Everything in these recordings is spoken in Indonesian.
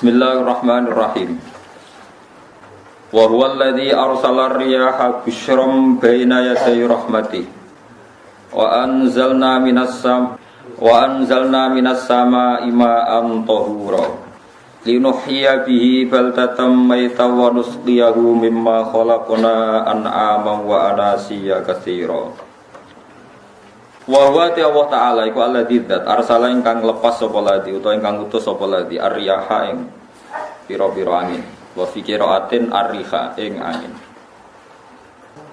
Bismillahirrahmanirrahim. Wa huwa alladhi arsala ar-riyaha busyran baina yaday rahmatih. Wa anzalna minas samaa'i ma'an tahura. Linuhyiya bihi baldatan maytan wa nusqiyahu mimma khalaqna an'aman wa anasiya katsira. Wa huwa Allah Ta'ala iku alladzi dzat arsala ingkang lepas sapa ladzi utawa ingkang utus sapa ladzi ar-riyaha ing pira-pira angin wa fi qiraatin ar-riha ing angin.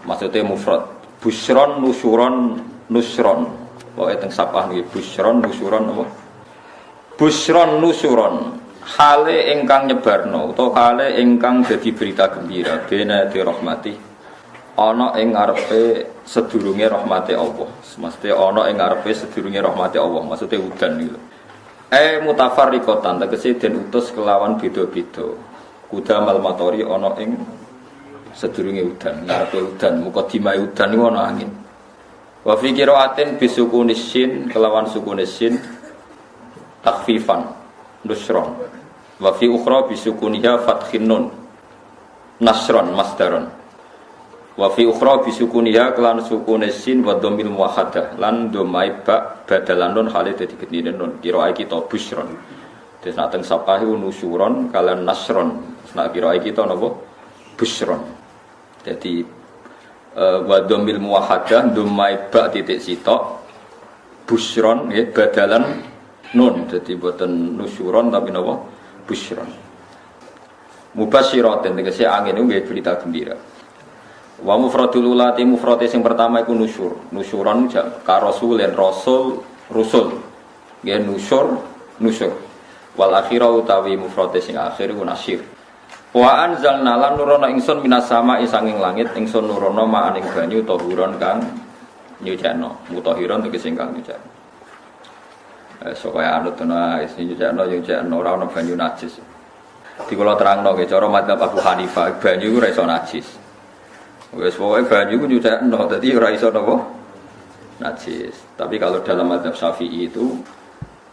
Maksudnya mufrad busyron nusyuron nusron wae teng sapah niki busyron nusyuron apa busyron nusyuron hale ingkang nyebarno utawa hale ingkang dadi berita gembira bena di rahmati ana ing ngarepe sedurunge rahmate Allah. Maksudnya ana ing ngarepe sedurunge rahmate Allah, maksudnya udan gitu. Mutafarriqatan tegese den utus kelawan beda-beda. Kuda mal matori ana ing sedurunge udan, ngarepe udan, mukadimah udan iku ana angin. Wa fi qiraatin bisukunis sin kelawan sukunis sin takhfifan nusron. Wa fi ukhra bisukuniha fathin nun nasron masdaron. Wa fi ukhra bisukuniha kelan sukunis sin wa dhammil muwahhadah lan dhammai ba badalan nun khalid dadi gedine nun qiraah kita busyron. Terus nek teng sapah nusyuron kalan nasron. Nek qiraah kita napa busyron. Jadi wa dhammil muwahhadah dhammai ba titik sitok busyron nggih badalan nun. Jadi boten nusyuron tapi napa busyron. Mubasyiratin tegese angin nggih berita gembira. Wa mufradul ulati mufrate sing pertama iku nusyur. Nusyuran ka rasulin rasul rusul. Nggih nusyur nusyur. Wal akhirah utawi mufrate sing akhir iku nasyir. Wa anzalna lan nurono ingsun minas sama'i sanging langit ingsun nurono ma'aning banyu tahuron kang nyucikno. Mutahiron tegese kang nyucikno. Kaya anut ana nyucikno ora ana banyu najis. Di kula terangno nggih cara madzhab Abu Hanifah banyu iku ora iso najis. Wes pokoke banyu ku nyucekno dadi ora iso napa najis. Tapi kalau dalam mazhab Syafi'i itu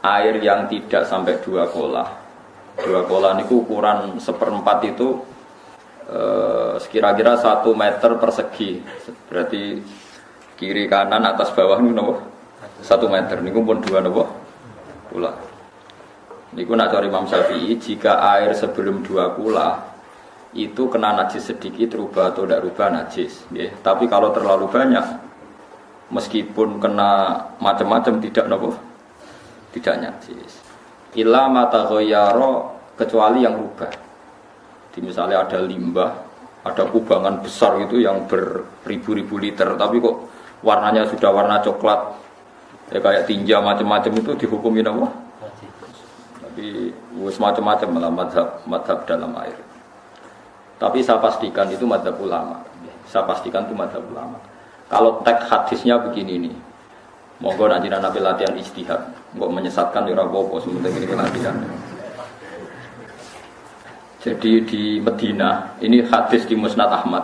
air yang tidak sampai 2 kolah. 2 kolah niku ukuran 1/4 itu sekira-kira 1 meter persegi. Berarti kiri kanan atas bawah niku napa 1 meter niku pun 2 napa kolah. Niku nak cari Imam Syafi'i jika air sebelum 2 kolah itu kena najis sedikit rubah atau tidak rubah najis ya. Tapi kalau terlalu banyak meskipun kena macam-macam tidak nopo tidak najis illa mata ghayyara kecuali yang rubah. Di misalnya ada limbah, ada kubangan besar itu yang beribu-ribu liter tapi kok warnanya sudah warna coklat ya kayak tinja macam-macam itu dihukumi nopo tapi macam-macam malah madhab dalam air. Tapi saya pastikan itu madzhab ulama. Saya pastikan itu madzhab ulama. Kalau teks hadisnya begini nih, monggo nanti nabi latihan ijtihad, nggak menyesatkan ora apa-apa, sementing ini latihan. Jadi di Medina, ini hadis di Musnad Ahmad.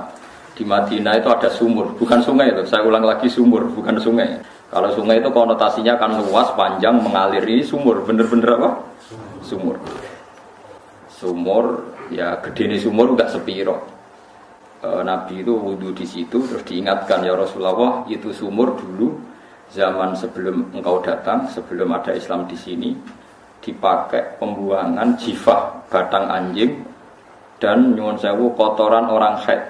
Di Madinah itu ada sumur, bukan sungai itu. Saya ulang lagi sumur, bukan sungai. Kalau sungai itu konotasinya kan luas, panjang, mengalir. Ini sumur, bener-bener apa? Sumur. Sumur, ya gedene sumur enggak sepiro. Nabi itu wudu di situ terus diingatkan ya Rasulullah itu sumur dulu zaman sebelum engkau datang, sebelum ada Islam di sini dipakai pembuangan jifah batang anjing dan nyuwun sewu kotoran orang haid.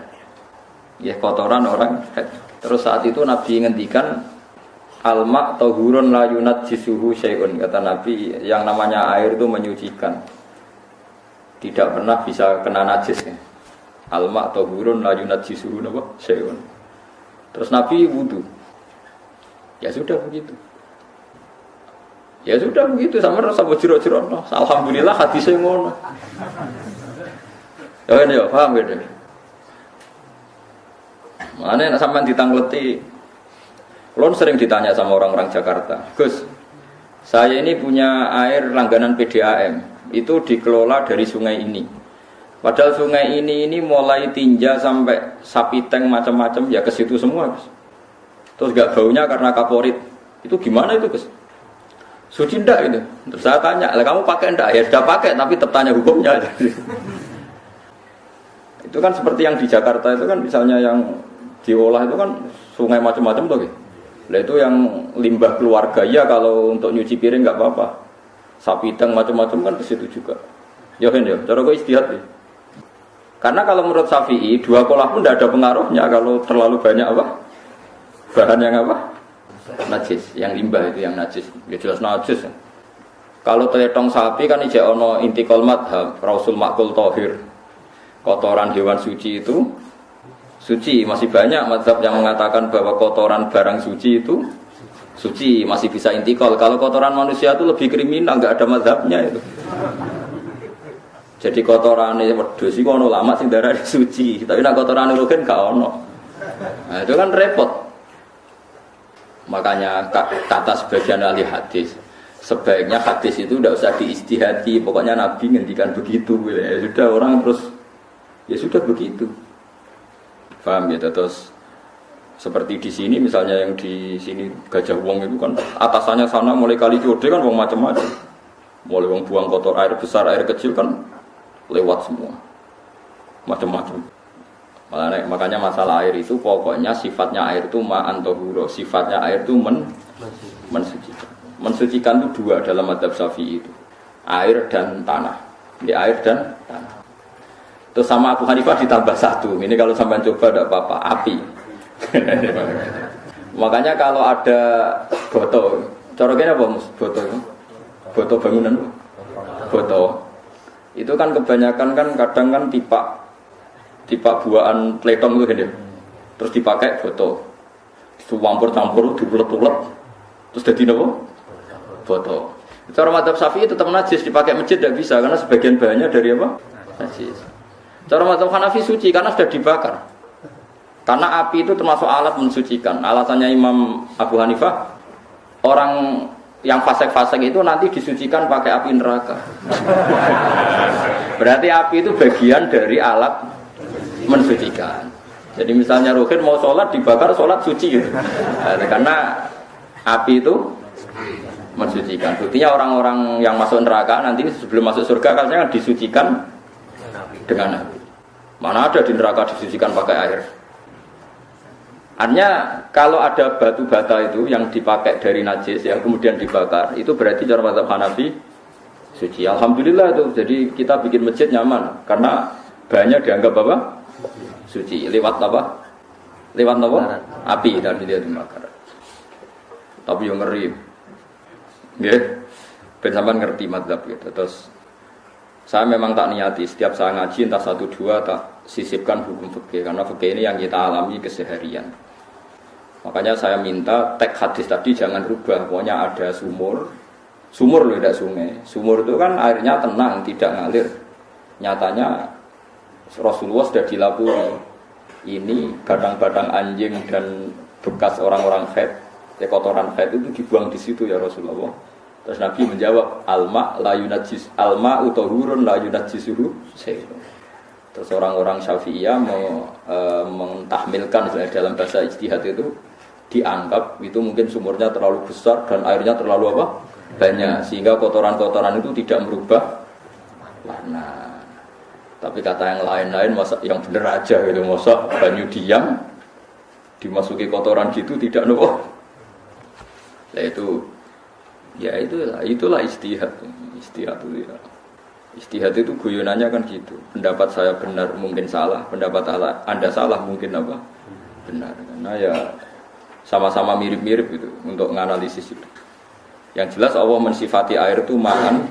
Ya kotoran orang haid. Terus saat itu Nabi ngendikan alma tahurun la yunajjisuhu syai'un, kata Nabi yang namanya air itu menyucikan. Tidak pernah bisa kena najis ya. Alma atau burun la yunajjisuhu napa syai'un. Terus Nabi wudu. Ya sudah begitu. Ya sudah begitu sama jero-jero. Alhamdulillah hadisnya ngono. Ya kan ya, paham ya. Mane nek sampean ditangleti. Kulon sering ditanya sama orang-orang Jakarta, "Gus, saya ini punya air langganan PDAM. Itu dikelola dari sungai ini. Padahal sungai ini mulai tinja sampai sapi tank macam-macam ya ke situ semua, Gus. Terus gak baunya karena kaporit. Itu gimana itu, Gus? Suci ndak itu. Terus saya tanya, "Lah kamu pakai ndak?" Ya sudah pakai, tapi tetap tanya hukumnya. Itu kan seperti yang di Jakarta itu kan misalnya yang diolah itu kan sungai macam-macam tuh gitu. Lah itu yang limbah keluarga ya kalau untuk nyuci piring enggak apa-apa. Sapi teng macam-macam kan ke situ juga. Ya kan ya, cara kok istihad ya. Karena kalau menurut Syafi'i, dua kolah pun tidak ada pengaruhnya kalau terlalu banyak apa? Bahan yang apa? Najis, yang limbah itu yang najis. Ya jelas najis. Kalau teletong sapi kan ijek ono intikal madhab, Rasul Makul Tohir. Kotoran hewan suci itu suci, masih banyak madhab yang mengatakan bahwa kotoran barang suci itu suci, masih bisa intikal. Kalau kotoran manusia itu lebih kriminal, nggak ada madhabnya itu. Jadi kotorannya wedhus iku ono lama sing darane suci, tapi nek kotorane rogen gak ono. Nah, itu kan repot. Makanya kata sebagian ahli hadis, sebaiknya hadis itu tidak usah diistihati, pokoknya Nabi ngendikan begitu. Ya sudah orang terus ya sudah begitu. Paham ya? Terus seperti di sini misalnya yang di sini Gajah Wong itu kan atasannya sana mulai kali Code kan wong macam-macam. Mulai wong buang kotor air besar, air kecil kan lewat semua macam-macam. Makanya masalah air itu pokoknya sifatnya air itu ma'an tahura, sifatnya air itu mensucikan. Mensucikan itu dua dalam mazhab Syafi'i itu, air dan tanah. Ini air dan tanah. Terus sama Abu Hanifah ditambah satu. Ini kalau sampai coba tidak apa-apa, api. Makanya kalau ada boto, coroknya apa mus? Boto bangunan, boto. Itu kan kebanyakan kan kadang kan tipak buahan pletong itu kan ya. Terus dipakai boto. Campur diulet-ulet. Terus jadi apa? Boto. Cara mazhab Syafi'i tetap najis, dipakai masjid tidak bisa karena sebagian bahannya dari apa? Najis. Cara mazhab Hanafi suci karena sudah dibakar. Karena api itu termasuk alat mensucikan. Alasannya Imam Abu Hanifah, orang yang fasik-fasik itu nanti disucikan pakai api neraka. Berarti api itu bagian dari alat mensucikan. Jadi misalnya Ruhin mau sholat dibakar, sholat suci gitu. Karena api itu mensucikan. Buktinya orang-orang yang masuk neraka nanti sebelum masuk surga katanya disucikan dengan api. Mana ada di neraka disucikan pakai air. Artinya kalau ada batu bata itu yang dipakai dari najis yang kemudian dibakar, itu berarti cara mazhab Hanafi suci. Alhamdulillah itu. Jadi kita bikin masjid nyaman karena bahannya dianggap apa? Suci. Lewat apa? Lewat apa? Api dan dia dibakar. Tapi yang ngeri. Nggih. Ben sampean ngerti mazhab gitu. Terus saya memang tak niati setiap saya ngaji entah 1-2 tak sisipkan hukum fikih karena fikih ini yang kita alami keseharian. Makanya saya minta teks hadis tadi jangan rubah. Pokoknya ada sumur loh, tidak sungai. Sumur itu kan airnya tenang, tidak ngalir. Nyatanya Rasulullah sudah dilapuri. Ini badang-badang anjing dan bekas orang-orang haid, kotoran haid itu dibuang di situ ya Rasulullah. Terus Nabi menjawab, alma la yunajjis, alma utahurun la yunajjisuhu syai'un. Terus orang-orang Syafi'iyah mentahmilkan dalam bahasa ijtihad itu dianggap itu mungkin sumurnya terlalu besar dan airnya terlalu apa? Banyak sehingga kotoran-kotoran itu tidak merubah warna. Tapi kata yang lain-lain masa yang benar aja gitu, masa banyu diam dimasuki kotoran gitu tidak nopo. Nah itu ya itulah istihad itu ya. Istihad itu guyonannya kan gitu. Pendapat saya benar mungkin salah, pendapat Anda salah mungkin apa? Benar. Karena ya sama-sama mirip-mirip gitu untuk menganalisis itu. Yang jelas Allah mensifati air itu ma'an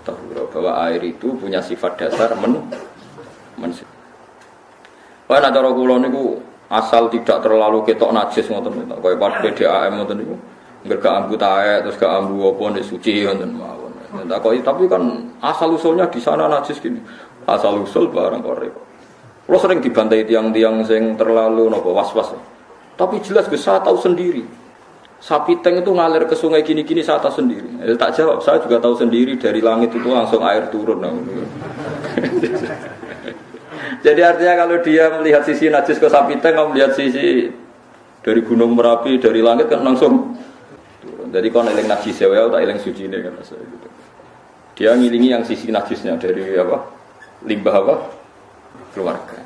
tahura, bahwa air itu punya sifat dasar mensifat. Wah, nek cara kula niku asal tidak terlalu ketok najis ngoten niku. Kaya pas PDAM ngoten niku. Enggak ambu taek terus gak ambu apa nek suci ngoten mawon. Tapi kan asal usulnya di sana najis gini. Asal usul barang kok repot. Kulo sering dibantai tiang-tiang sing terlalu napa was-was. Tapi jelas gue saya tahu sendiri. Sapi teng itu ngalir ke sungai gini-gini saya tahu sendiri. Tak jawab, saya juga tahu sendiri dari langit itu langsung air turun. Jadi artinya kalau dia melihat sisi najis ke sapi teng, kalau melihat sisi dari Gunung Merapi, dari langit kan langsung turun. Jadi kalau eling najis ya, tak eling suci ini kan gitu. Dia ngilingi yang sisi najisnya dari apa? Limbah apa? Keluarga.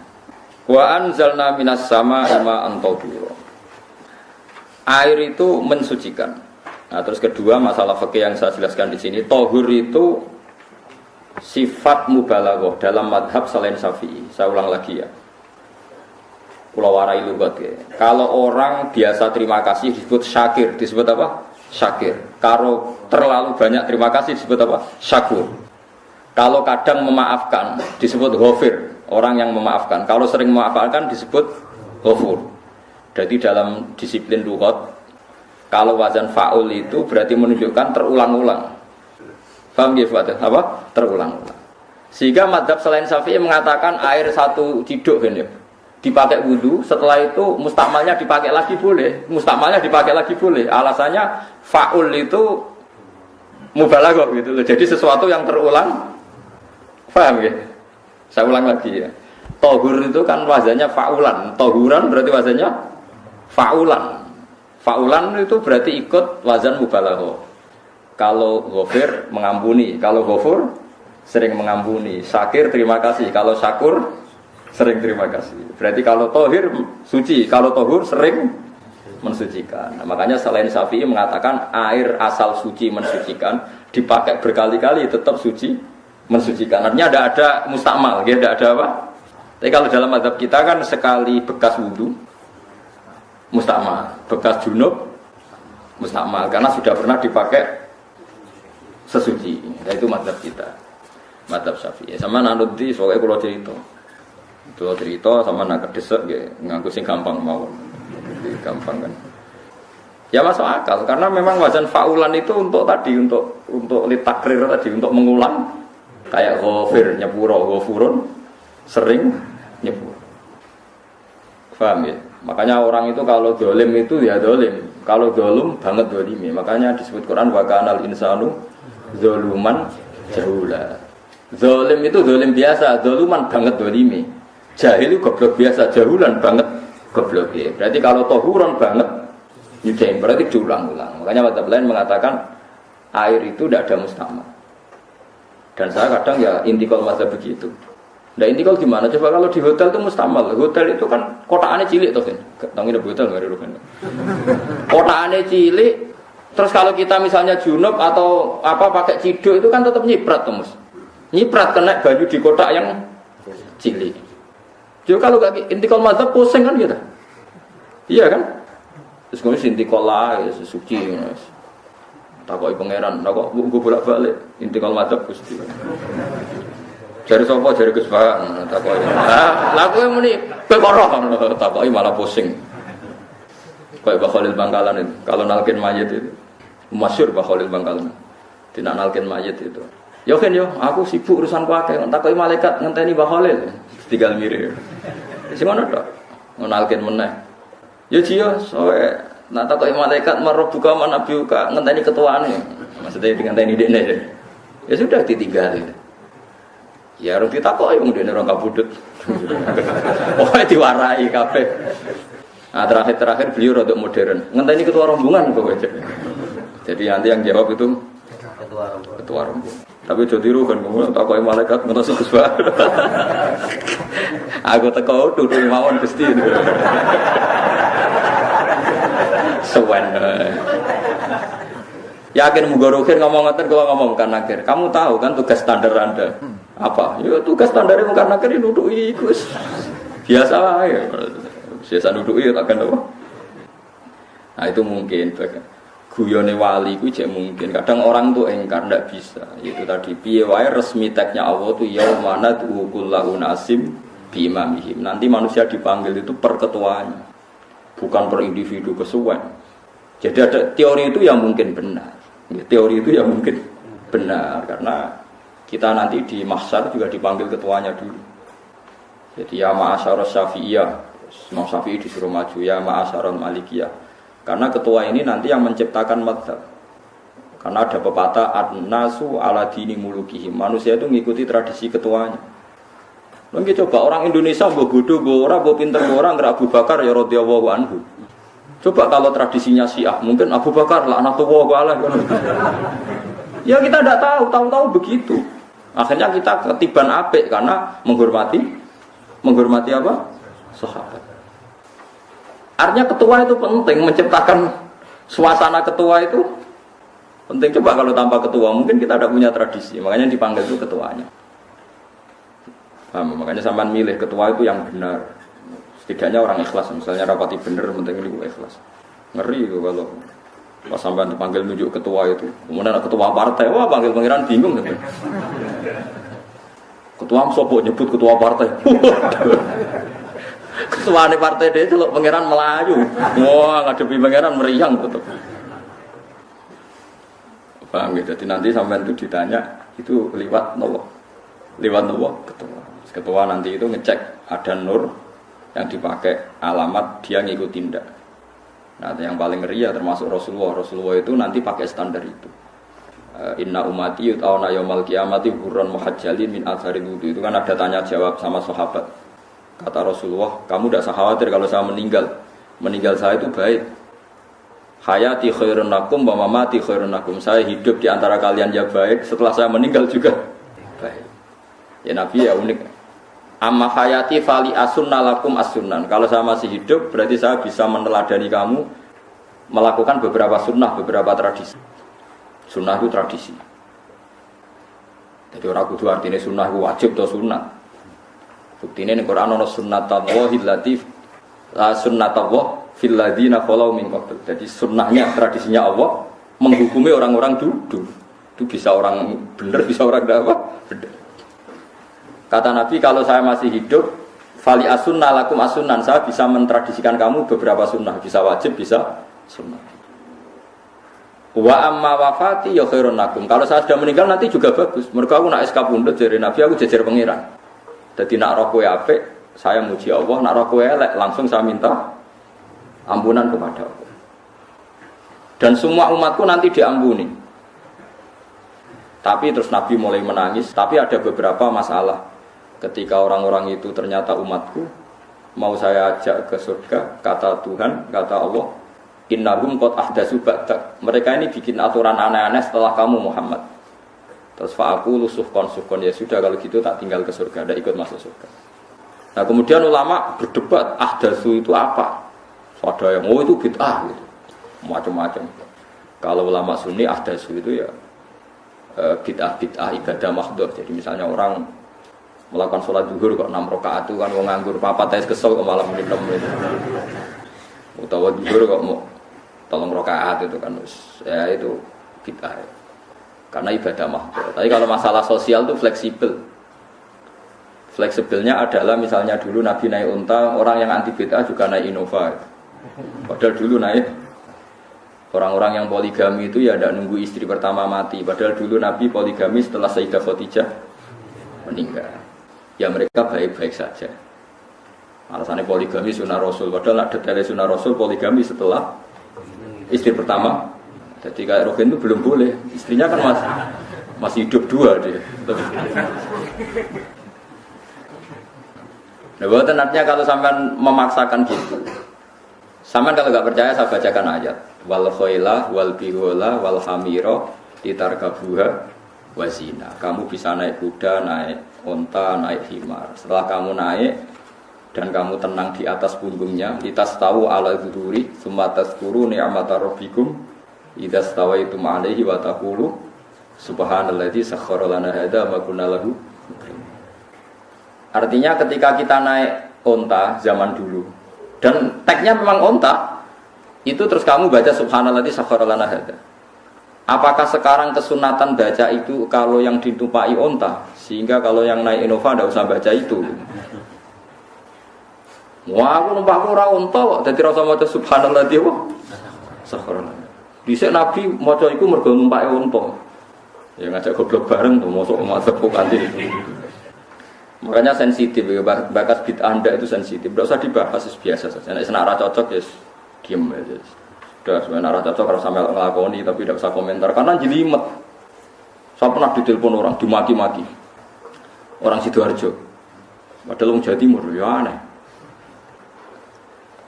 Wa anzalna minas sama ima antoduro. Air itu mensucikan. Nah, terus kedua masalah fikih yang saya jelaskan di sini, tohur itu sifat mubalaghah dalam madhab selain Syafi'i. Saya ulang lagi ya. Pulau warai lugat ya. Kalau orang biasa terima kasih disebut syakir, disebut apa? Syakir. Kalau terlalu banyak terima kasih disebut apa? Syakur. Kalau kadang memaafkan disebut ghafir, orang yang memaafkan. Kalau sering memaafkan disebut ghafur. Jadi dalam disiplin lughat, kalau wazan fa'ul itu berarti menunjukkan terulang-ulang. Paham ya Pak? Apa? Terulang-ulang. Sehingga madhab selain Syafi'i mengatakan air satu ciduk kan ya, dipakai wudu, setelah itu mustakmalnya dipakai lagi boleh. Mustakmalnya dipakai lagi boleh. Alasannya fa'ul itu mubalaghah gitu loh. Jadi sesuatu yang terulang. Paham ya? Saya ulang lagi ya. Tohur itu kan wazannya fa'ulan. Tohuran berarti wazannya fa'ulan. Fa'ulan itu berarti ikut wazan mubalaghah. Kalau ghafir mengampuni, kalau ghafur sering mengampuni. Syakir terima kasih, kalau syakur sering terima kasih. Berarti kalau tohir suci, kalau tohur sering mensucikan. Nah, makanya selain Syafi'i mengatakan air asal suci mensucikan, dipakai berkali-kali tetap suci mensucikan. Artinya ada mustakmal, ya, ada apa? Tapi kalau dalam mazhab kita kan sekali bekas wudu mustakmal, bekas junub mustakmal karena sudah pernah dipakai sesuci. Nah, itu mazhab kita, mazhab Syafi'i. Sama nanti soalnya kalau cerita sama nak kedesek ya ngaku sing gampang mau. Gampang kan. Ya masuk akal karena memang wazan fa'ulan itu untuk tadi untuk litakrir tadi untuk mengulang kayak ghafir nyepuro ghafurun sering nyepur. Paham ya? Makanya orang itu kalau dolim itu ya dolim, kalau dolum banget dolimi. Makanya disebut Quran wa kanal insanu zoluman jahula. Dolim itu dolim biasa, doluman banget dolimi. Jahil itu goblok biasa, jahulan banget goblok ya. Berarti kalau tohuron banget nyudahin, berarti diulang-ulang. Makanya mazhab lain mengatakan air itu tidak ada mustakmal. Dan saya kadang ya intikal mazhab begitu. Nah intikal gimana? Coba kalau di hotel itu mustakmal. Hotel itu kan kotaannya cilik tuh kan. Tangin hotel nggak ada kan. Kotaannya cilik. Terus kalau kita misalnya junub atau apa pakai ciduk itu kan tetap nyiprat tuh mus. Nyiprat kena baju di kotak yang cilik. Jadi kalau gak intikal mazhab pusing kan gitu. Iya kan? Terus kemudian intikal lah, ya, suci. Takoi pangeran, takok gue bolak-balik. Intikal mazhab Gusti. Jari sapa jari Gus Bahan, takoi. Lah kowe muni bekoro takoi malah pusing. Kayak Mbah Khalil Bangkalan itu. Kalau nalkin mayit itu masyhur Mbah Khalil Bangkalan. Tidak nalkin mayit itu. Yo kan yo, aku sibuk urusan kuake, takoi malaikat ngenteni Mbah Khalil. Tinggal mirip. Sing ngono tok. Ngenalkeun meneh. Ya jiyo soe nak takoki malaikat marbuka manabiuka ngenteni ketuane. Maksudnya ngenteni dekne. Ya sudah ditinggal. Ya harus ditakoki wong dekne ora kabudut. Pokoke diwarai kabeh. Nah, terakhir beliau rada modern. Ngenteni ketua rombongan pokoknya. Jadi nanti yang jawab itu ketua rombongan. Tapi do tiru kan ngono takoki malaikat ngentosi Gus Ba. Aku teko tutu mawon Gusti. Suwen. Yakin mugorokin ngomong ngoten kula ngomong kan akhir. Kamu tahu kan tugas standar Anda? Apa? Ya tugas standar wong kan akhir nuduki iku. Biasa wae. Biasa nuduki takkan apa? Nah itu mungkin guyone wali ku jek mungkin. Kadang orang tuh engkar ndak bisa. Itu tadi piye wae resmi teknya Allah tuh yaumana tuqullahu nasim bi imamihim. Nanti manusia dipanggil itu per ketuanya. Bukan per individu kesuwen. Jadi ada teori itu yang mungkin benar. Ya, teori itu yang mungkin benar karena kita nanti di mahsyar juga dipanggil ketuanya dulu. Jadi ya ma'asyarus syafi'iyah, Imam Syafi'i disuruh maju ya ma'asyarul malikiyah. Karena ketua ini nanti yang menciptakan madhab. Karena ada pepatah an-nasu ala dini mulukihim. Manusia itu mengikuti tradisi ketuanya. Mungkin coba orang Indonesia mbok bodoh, mbok ora, mbok pinter, mbok ora, nggak Abu Bakar ya radhiyallahu anhu. Coba kalau tradisinya Syiah, mungkin Abu Bakar laknatullah alaih. Ya kita tidak tahu begitu. Akhirnya kita ketiban apik karena menghormati apa? Sahabat. Artinya ketua itu penting, menciptakan suasana ketua itu penting. Coba kalau tanpa ketua, mungkin kita tidak punya tradisi. Makanya dipanggil itu ketuanya. Makanya sampean milih ketua itu yang benar. Setidaknya orang ikhlas, misalnya rapati bener, penting ini ikhlas. Ngeri itu kalau pas sampean dipanggil nunjuk ketua itu. Kemudian ketua partai, wah panggil pangeran bingung gitu. Ketua sopo nyebut ketua partai. Ketua partai dia celuk pangeran Melayu. Wah ngadepi pangeran meriang betul. Paham gitu. Jadi nanti sampean itu ditanya itu liwat nopo ketua. Ketua nanti itu ngecek ada nur yang dipakai alamat dia ngikutin ndak. Nah, yang paling ngeri ya termasuk Rasulullah itu nanti pakai standar itu. Inna ummati yut'auna yaumal qiyamati hurran muhajjalin min athari wudu. Itu kan ada tanya jawab sama sahabat. Kata Rasulullah, kamu tidak usah khawatir kalau saya meninggal. Meninggal saya itu baik. Hayati khairun lakum wa mamati khairun lakum. Saya hidup di antara kalian ya baik, setelah saya meninggal juga baik. Ya Nabi ya unik. Amma hayati fali asunna lakum asunnan. Kalau saya masih hidup berarti saya bisa meneladani kamu melakukan beberapa sunnah, beberapa tradisi. Sunnah itu tradisi. Jadi orang kudu artinya sunnah itu wajib atau sunnah. Buktinya di Quran ada sunnatallahil latif la sunnatallah fil ladina khalau min qabl. Jadi sunnahnya tradisinya Allah menghukumi orang-orang dulu. Itu bisa orang benar, bisa orang apa? Benar. Kata Nabi, kalau saya masih hidup, fali asunna lakum asunnan, saya bisa mentradisikan kamu beberapa sunnah, bisa wajib, bisa sunnah. Wa amma wafati ya khairun lakum. Kalau saya sudah meninggal nanti juga bagus. Mereka aku nak SK pundut dari Nabi, aku jejer pengiran. Jadi nak roh kowe apik, saya muji Allah, nak roh kowe elek, langsung saya minta ampunan kepada Allah. Dan semua umatku nanti diampuni. Tapi terus Nabi mulai menangis, tapi ada beberapa masalah. Ketika orang-orang itu ternyata umatku, mau saya ajak ke surga, kata Tuhan, kata Allah, innahum qad ahdatsu ba'dak. Mereka ini bikin aturan aneh-aneh setelah kamu Muhammad. Terus fa'aqulu suhqan ya sudah kalau gitu tak tinggal ke surga, tidak ikut masuk surga. Nah kemudian ulama berdebat ahdatsu itu apa? Ada yang itu bid'ah gitu. Macam-macam. Kalau ulama Sunni ahdatsu itu ya bid'ah ibadah mahdhur. Jadi misalnya orang melakukan sholat zuhur kok 6 rakaat itu kan wong nganggur papat tes kesel kok malam minum itu. Utawa zuhur kok mau 3 rakaat itu kan ya itu bid'ah. Karena ibadah mahdhur. Tapi kalau masalah sosial itu fleksibel. Fleksibelnya adalah misalnya dulu Nabi naik unta, orang yang anti bid'ah juga naik Innova. Padahal dulu naik orang-orang yang poligami itu ya tidak nunggu istri pertama mati. Padahal dulu Nabi poligami setelah Sayyidah Khadijah meninggal. Ya mereka baik-baik saja. Alasannya poligami sunnah Rasul. Padahal nak detailnya sunnah Rasul poligami setelah istri pertama. Jadi kayak Rohin itu belum boleh. Istrinya kan masih hidup 2 dia. Nah, bukan artinya kalau sampean memaksakan gitu. Sampean kalau nggak percaya saya bacakan ayat. Wal khayla wal bighola wal hamira litarkabuha wazina. Kamu bisa naik kuda, naik onta, naik himar. Setelah kamu naik dan kamu tenang di atas punggungnya, litastawu ala dzuri, tsumma tazkuru ni'mata rabbikum idza stawaitum 'alaihi wa taqulu subhanalladzi sakhkhara lana hadza ma kunna lahu. Artinya ketika kita naik onta zaman dulu dan tagnya memang onta, itu terus kamu baca subhanalladzi sakhkhara lana hadza. Apakah sekarang kesunatan baca itu kalau yang ditumpai onta, sehingga kalau yang naik Innova tidak usah baca itu? Wah, aku numpakku ora onta kok, dadi rasa maca subhanallah dia wah. Sakharan. Dhisik Nabi maca iku mergo numpake onta. Ya ngajak goblok bareng tuh mosok maca kanthi. Makanya sensitif, bakas bid'ah Anda itu sensitif. Tidak usah dibahas, biasa saja. Nek senak ra cocok ya diam aja. Sudah sebenarnya ra cocok harus sampai ngelakoni tapi tidak usah komentar karena jelimet. Saya pernah ditelepon orang, dimaki-maki. Orang Sidoarjo. Padahal orang Jawa Timur, ya aneh.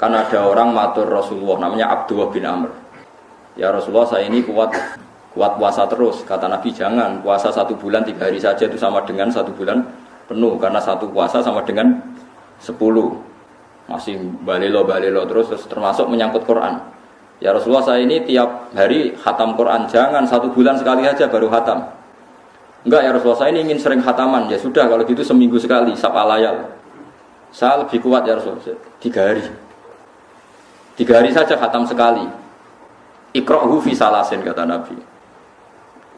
Kan ada orang matur Rasulullah namanya Abdullah bin Amr. Ya Rasulullah, saya ini kuat puasa terus. Kata Nabi, jangan puasa 1 bulan 3 hari saja itu sama dengan 1 bulan penuh. Karena 1 puasa sama dengan 10. Masih balelo terus termasuk menyangkut Quran. Ya Rasulullah, saya ini tiap hari khatam Quran. Jangan 1 bulan sekali aja baru khatam. Enggak ya Rasulullah, saya ini ingin sering khataman. Ya sudah kalau gitu seminggu sekali, sab'alayal. Saya lebih kuat ya Rasulullah, 3 hari. 3 hari saja khatam sekali. Iqra'hu fi salasin, kata Nabi.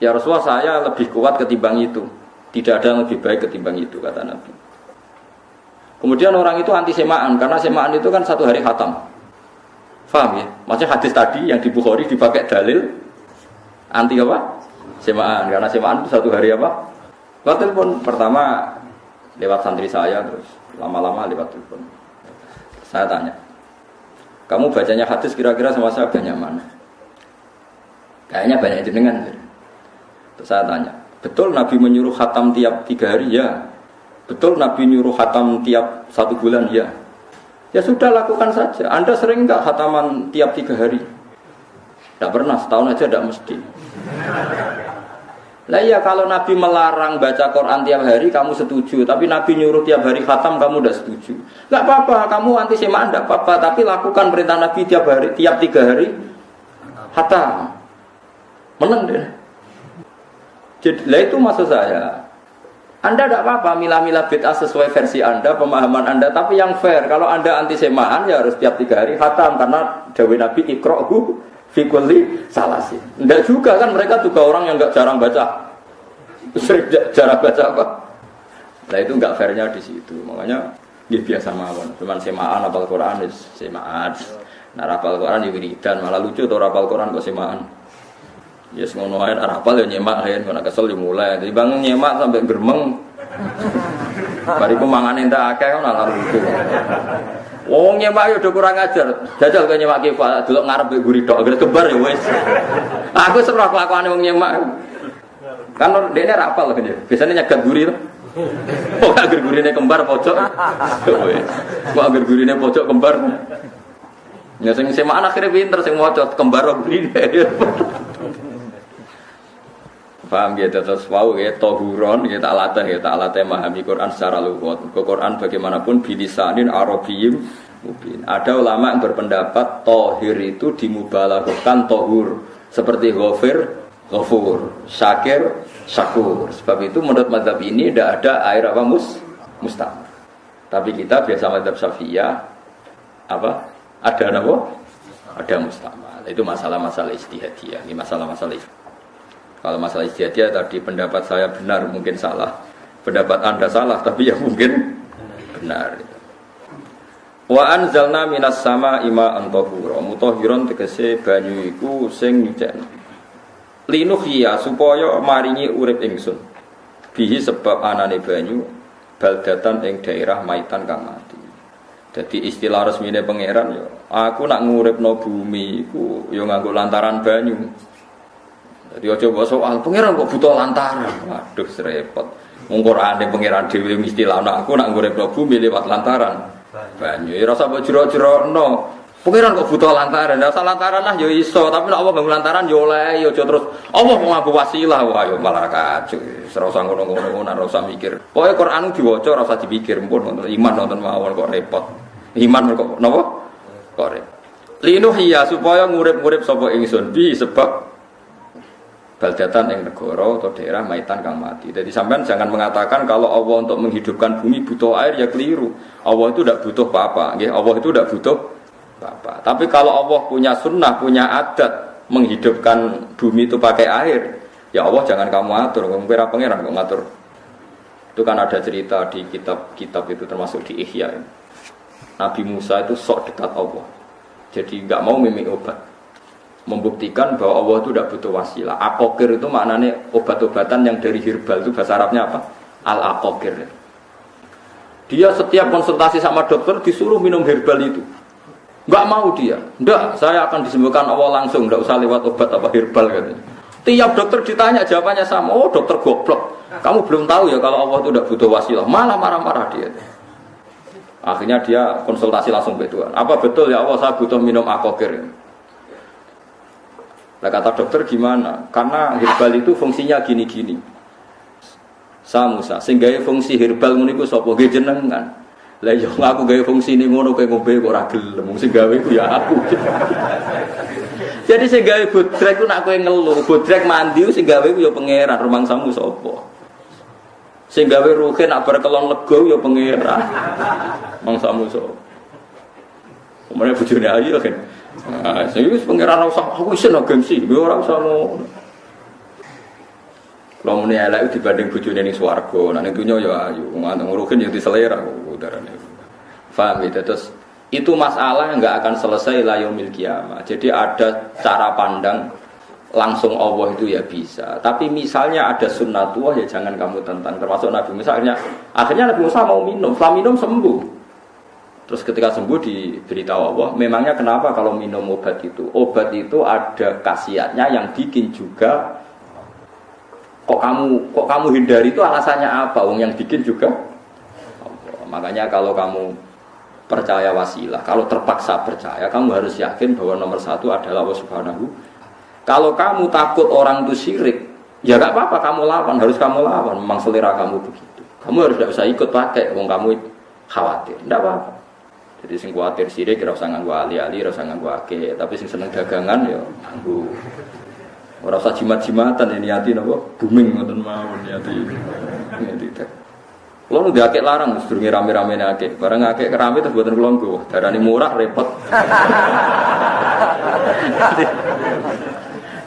Ya Rasulullah, saya lebih kuat ketimbang itu. Tidak ada yang lebih baik ketimbang itu, kata Nabi. Kemudian orang itu anti semaan, karena semaan itu kan 1 hari khatam. Faham ya? Maksudnya hadis tadi yang di Bukhari dipakai dalil anti apa? Semaan, karena semaan itu 1 hari apa? Lewat telepon, pertama lewat santri saya, terus lama-lama lewat telepon. Saya tanya, kamu bacanya hadis kira-kira sama saya banyak mana? Kayaknya banyak jenengan. Terus saya tanya, betul Nabi menyuruh khatam tiap 3 hari? Ya. Betul Nabi nyuruh khatam tiap 1 bulan? Ya. Ya sudah, lakukan saja. Anda sering enggak khataman tiap 3 hari? Tidak pernah, setahun aja tidak mesti. Lah iya, kalau Nabi melarang baca Quran tiap hari kamu setuju, tapi Nabi nyuruh tiap hari khatam kamu tidak setuju. Enggak apa-apa, kamu anti semaan enggak apa-apa, tapi lakukan perintah Nabi tiap 3 hari khatam. Menang deh. Jadi lah itu maksud saya. Anda tidak apa-apa milah-milah bid'ah sesuai versi Anda, pemahaman Anda, tapi yang fair. Kalau Anda anti semaan ya harus tiap 3 hari khatam, karena dawuh Nabi iqra'hu fi kulli salasin. Enggak juga kan, mereka juga orang yang enggak jarang baca. Sering jarang baca apa? Nah itu enggak fairnya di situ. Makanya dia biasa mawon. Cuman semaan apal Quran is semaan. Nah apal Quran yo wiridan, malah lucu to apal Quran kok semaan. Ya ngono ae apal yo nyemak ae, kok kesel dimulai. Jadi bang nyemak sampai geremeng. Bariku mangan entek akeh kan ala lucu. Wong nyemak yo do kurang ajar. Jajal kok nyemak ki delok ngarep mbek guri tok, gede kembar ya wis. Aku serah kelakuane wong nyemak. Kan dekne ra apal kan ya. Biasane nyegat guri to. Oh, agar gurine kembar pojok. Wis. Kok agar gurine pojok kembar. Ya sing semaan akhire pinter sing maca kembar gurine. Paham gitu, terus wow ya tohuron kita alatnya memahami Quran secara lugat. Quran bagaimanapun bilisanin Arabiyyim mubin. Ada ulama yang berpendapat tohir itu dimubalaghahkan tohur, seperti ghafir, ghafur, syakir, syakur. Sebab itu menurut mazhab ini tidak ada air apa mustamar. Tapi kita biasa mazhab Syafi'iyah apa? Ada apa? Ada mustamar. Itu masalah-masalah ijtihadiyah. Ini masalah-masalah ijtihadiyah. Kalau masalah ijtihadiyah tadi pendapat saya benar, mungkin salah. Pendapat Anda salah, tapi ya mungkin benar. Wa anzalna minas sama ima'an tahura. Mutahhiron tegese banyu iku sing nyucekno. Linuhya supaya maringi urip ingsun. Bihi sebab anane banyu baldatan ing daerah maitan kang mati. Jadi istilah resmine pangeran ya, aku nak nguripno bumi iku ya nganggo lantaran banyu. Jadi aja mbok soal pangeran kok butuh lantaran. Waduh serepot. Wong Qur'ane pangeran dhewe istilah aku nak nguripno bumi lewat lantaran banyu. Ya rasa mbok jero-jerokno. Pangeran kok butuh lantaran. Lah lantaran lah ya iso, tapi nek Allah bangun lantaran ya oleh ya aja terus Allah mau ngaku wasilah wah ya malah kacau. Ora usah ngono-ngono, ora usah mikir. Pokoke Qur'an diwaca ora usah dipikir, mumpun iman nonton mawon kok repot. Iman kok napa? Kok repot. Linuhya supaya ngurip-ngurip sapa ingsun bi sebab baldatan yang negara atau daerah maitan kang mati. Jadi sampean jangan mengatakan kalau Allah untuk menghidupkan bumi butuh air, ya keliru. Allah itu tidak butuh apa-apa, nggih. Allah itu tidak butuh apa-apa. Tapi kalau Allah punya sunnah, punya adat menghidupkan bumi itu pakai air, ya Allah jangan kamu atur. Kira pangeran kok ngatur. Itu kan ada cerita di kitab-kitab itu termasuk di Ihya. Nabi Musa itu sok dekat Allah. Jadi enggak mau mimik obat. Membuktikan bahwa Allah itu tidak butuh wasilah. Aqaqir itu maknanya obat-obatan yang dari herbal, itu bahasa Arabnya apa? Al-aqaqir. Dia setiap konsultasi sama dokter disuruh minum herbal itu. Enggak mau dia. Enggak, saya akan disembuhkan Allah langsung, enggak usah lewat obat apa herbal katanya. Tiap dokter ditanya jawabannya sama. Oh, dokter goblok. Kamu belum tahu ya kalau Allah itu tidak butuh wasilah. Malah marah-marah dia. Akhirnya dia konsultasi langsung ke Tuhan. Apa betul ya Allah saya butuh minum akokir? Nah, kata dokter gimana? Karena herbal itu fungsinya gini-gini. Musa, sing gawe fungsi herbal ngono iku sapa? Nggih jenengan. Lah yo aku gawe fungsi ning ngono kowe ngombe kok ora gelem. Sing gawe ku ya aku. Jadi sing gawe bodrek ku nek kowe ngeluh, bodrek mandi sing gawe ku ya pangeran, rumangsamu sapa? Sing gawe ruhe nak berkelon lego ya pangeran. Mangsamu sapa? Umane bojone ayu kan. Nah, sing wis pangeran ora usah aku isin gengsi, ora usah ngono. Kalau muni elek dibanding bojone ning swarga, nek ning dunya ya ayu, nguruhin ya diselera udarane. Paham ya? Terus itu masalah enggak akan selesai la yaumil qiyamah. Jadi ada cara pandang langsung Allah itu ya bisa. Tapi misalnya ada sunnatullah ya jangan kamu tentang. Termasuk Nabi Musa akhirnya Nabi Musa mau minum, setelah minum sembuh. Terus ketika sembuh diberitahu Allah, memangnya kenapa kalau minum obat itu? Obat itu ada khasiatnya yang bikin juga kok kamu hindari itu alasannya apa? Wong yang bikin juga Allah. Makanya kalau kamu percaya wasilah, kalau terpaksa percaya, kamu harus yakin bahwa nomor satu adalah Allah Subhanahu. Kalau kamu takut orang itu syirik, ya gak apa-apa kamu lawan, harus kamu lawan. Memang selera kamu begitu. Kamu harus tidak usah ikut pakai, wong kamu khawatir, tidak apa-apa. Jadi sing khawatir syirik, ora usah nganggo ali-ali, ora usah nganggo akeh. Tapi sing seneng dagangan ya nganggo. Ora usah jimat-jimatan ini niati napa booming ngoten mawon niati. Kulo nu akeh larang sedurunge rame-ramene akeh. Bareng akeh kerame terus mboten kula nggo. Darani murah repot.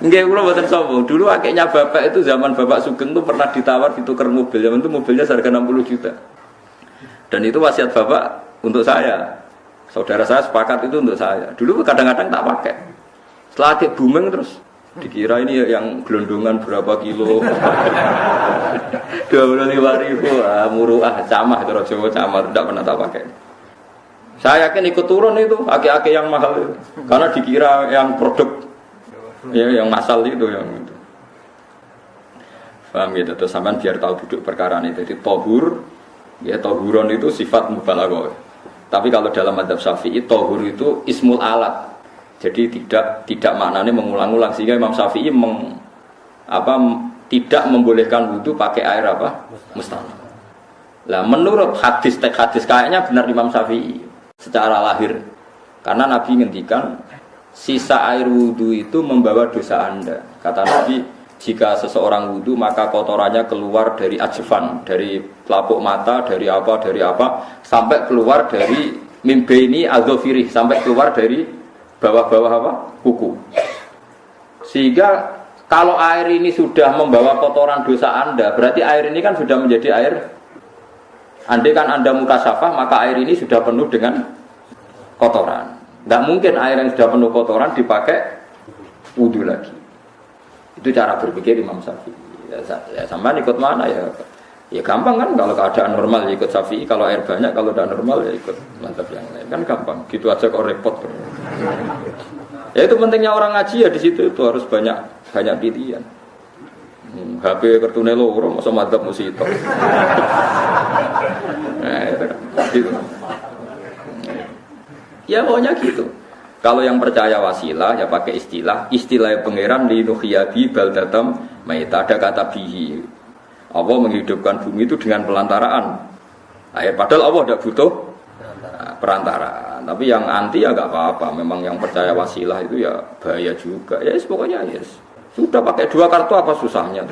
Nggih kula mboten sombong. Dulu akehnya bapak itu zaman Bapak Sugeng itu pernah ditawar ditukar mobil. Zaman itu mobilnya harga 60 juta. Dan itu wasiat Bapak untuk saya. Saudara saya sepakat itu untuk saya. Dulu kadang-kadang tak pakai. Setelah akeh booming terus dikira ini yang gelondongan berapa kilo 25.000 muruah camah itu Jawa camah tidak pernah tak pakai. Saya yakin ikut turun itu aki-aki yang mahal itu. Karena dikira yang produk ya yang masal itu yang itu. Paham gitu terus sampean biar tahu duduk perkara ini. Jadi tohur ya tohuron itu sifat mubalaghah. Tapi kalau dalam madzhab Syafi'i tohur itu ismul alat. Jadi tidak maknanya mengulang-ulang sehingga Imam Syafi'i tidak membolehkan wudu pakai air apa? Mustanah. Lah menurut hadis kayaknya benar Imam Syafi'i secara lahir. Karena Nabi ngendikan sisa air wudu itu membawa dosa Anda. Kata Nabi, jika seseorang wudu maka kotorannya keluar dari ajfan, dari pelapuk mata, dari apa sampai keluar dari mimbaini adzofirih, sampai keluar dari bawah-bawah apa? Kuku. Sehingga kalau air ini sudah membawa kotoran dosa Anda, berarti air ini kan sudah menjadi air. Andai kan Anda mukasyafah, maka air ini sudah penuh dengan kotoran. Tidak mungkin air yang sudah penuh kotoran dipakai wudu lagi. Itu cara berpikir Imam Syafi'i. Ya sama ikut mana ya? Ya gampang kan kalau keadaan normal ya ikut Syafi'i, kalau air banyak, kalau tidak normal ya ikut mazhab yang lain. Kan gampang. Gitu aja kok repot. Ya itu pentingnya orang ngaji ya di situ itu harus banyak pilihan. HP kartune loro masa madzhab mesti itu. Nah, itu gitu. Ya pokoknya gitu. Kalau yang percaya wasilah ya pakai istilah pangeran li nuhyabi baldatam maita, ada kata bihi. Allah menghidupkan bumi itu dengan pelantaraan air. Padahal Allah tidak butuh perantaraan. Tapi yang anti ya nggak apa-apa. Memang yang percaya wasilah itu ya bahaya juga. Ya pokoknya yes. Sudah pakai 2 kartu apa susahnya?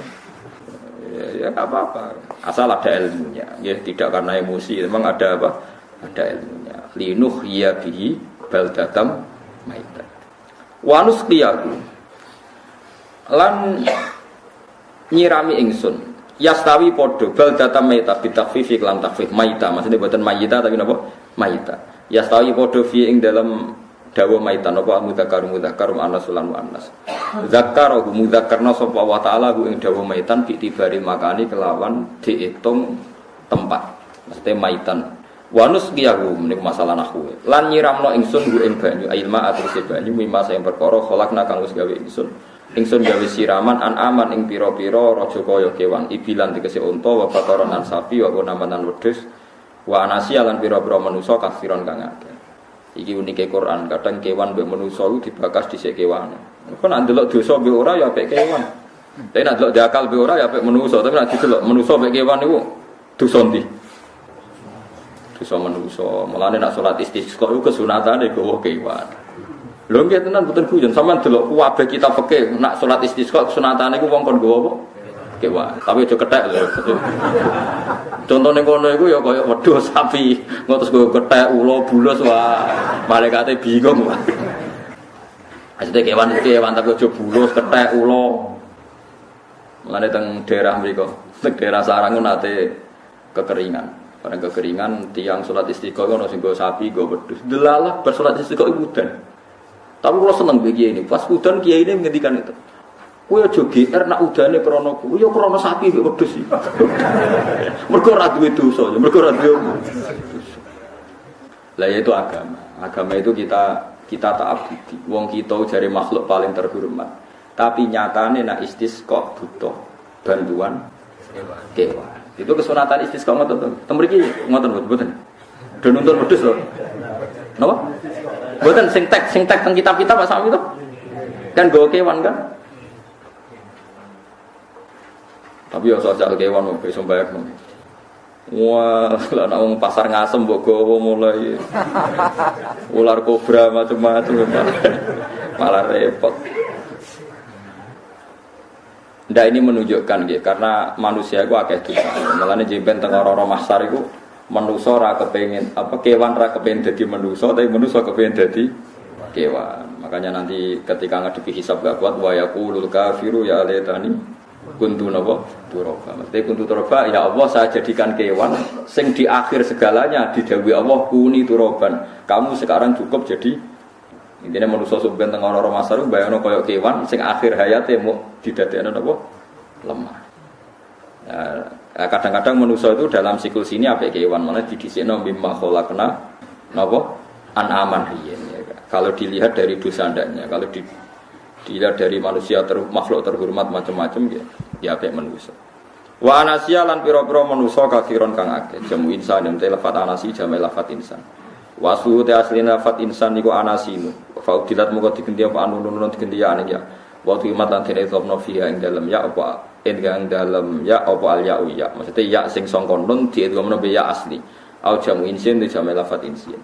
Ya nggak apa-apa. Asal ada ilmunya. Ya tidak karena emosi. Memang ada apa? Ada ilmunya. Linuh ya bihi baldatam maita. Wanus qiyaku. Lan nyirami ingsun. Yastawi podo baldatam maita bitakfifi kelam takfif maita. Maksudnya buatan mayita tapi apa? Maita. Yastawi podo fi ing dalam dawa maitan apa mudzakkarum anas lan anas. Zakarahu mudzakkarna sapa wa ta'ala ing dawa maitan bi tibari makani kelawan diitung tempat. Maksudnya maitan. Wanus qiyahu menika masalah nahwu. Lan nyiramno ingsun ku ing banyu ilma atruse banyu mimma sing perkara kholakna kang wis gawe ingsun. Ingsun gawe siraman an aman ing pira-pira raja kaya kewan ibilan tegese unta wa bakaron an sapi wa namanan wedhus Wa anasiya lan pira-pira manusa kafiron kang akeh. Iki unike Quran, kadang kewan mbek manusa iku dibakas dhisik kewan. Kok nek ndelok dosa mbek ora ya apik kewan. Tapi nek ndelok diakal mbek ora ya apik manusa, tapi nek didelok manusa mbek kewan niku dosa ndi? Dosa manusa. Mulane nek salat istisqa iku kesunatane gowo kewan. Lho nggih tenan mboten guyon, sampean delok kabeh kitab fikih nek salat istisqa kesunatane iku wong kon gowo apa? Kewan. Tapi aja kethek lho. Contone kono iku ya kaya wedhus sapi, ngotos go kethek ula bulus wae. Malaikate bingung. Asite kewan iki kewan tapi aja bulus kethek ula. Mulane teng daerah mriku, teng daerah sarang nate kekeringan. Barang kekeringan tiang salat istiqomah ono sing go sapi, go wedhus. Delalah bar salat istiqomah udan. Tapi kula seneng kiai ini. Pas udan kiai ini ngendikan itu. Kowe aja GR nak udane krana ku. Ya krana sapi mbek wedhus iki. Mergo ora duwe dosa, mergo ora duwe. Lah itu agama. Agama itu kita taati. Wong kita jare makhluk paling terhormat. Tapi nyatane nak istisqa butuh bantuan kewan. Itu kesunatan istisqa ngoten to. Tem mriki ngoten mboten. Do nuntun wedhus lho. Napa? Mboten sing tek teng kitab-kitab Pak Sami to. Kan go kewan kan? Tapi ya sojak kewan mau besok banyak nih. Wah, lah nak pasar ngasem mbok gowo mulai ular kobra macam-macam malah repot. Ndak ini menunjukkan nggih karena manusia iku akeh dosa. Mulane jemben teng ora mahsar iku manusa ora kepengin apa kewan ora kepengin dadi manusa tapi manusa kepengin dadi kewan. Makanya nanti ketika ngadepi hisab gak kuat wa yaqulul kafiru ya laitani kuntu napa turaba. Mesti kuntu turaba ya Allah saya jadikan kewan sing di akhir segalanya didhawuhi Allah kuni turaban. Kamu sekarang cukup jadi intine manusa sampeyan teng ora masar bayangno kaya kewan sing akhir hayate mau didadekno napa lemah. Ya, kadang-kadang manusa itu dalam siklus ini apik kewan malah didhisikno mimma khalaqna napa an'aman riyen ya. Kalau dilihat dari dosa ndaknya, kalau dilihat dari manusia makhluk terhormat macam-macam ya apik manusia. Wa anasiya lan pira-pira manusa kafiron kang akeh. Jamu insan yang lafat anasi jamu lafat insan. Wasu te aslina lafat insan niku anasinu. Faudilat muga digenti apa anu-anu digenti ya ane ya. Wa tuimat lan dene topno fiha ing dalem ya apa ing dalem ya apa al ya ya. Maksudnya ya sing sangka nun diidomno be ya asli. Au jamu insin te jamu lafat insin.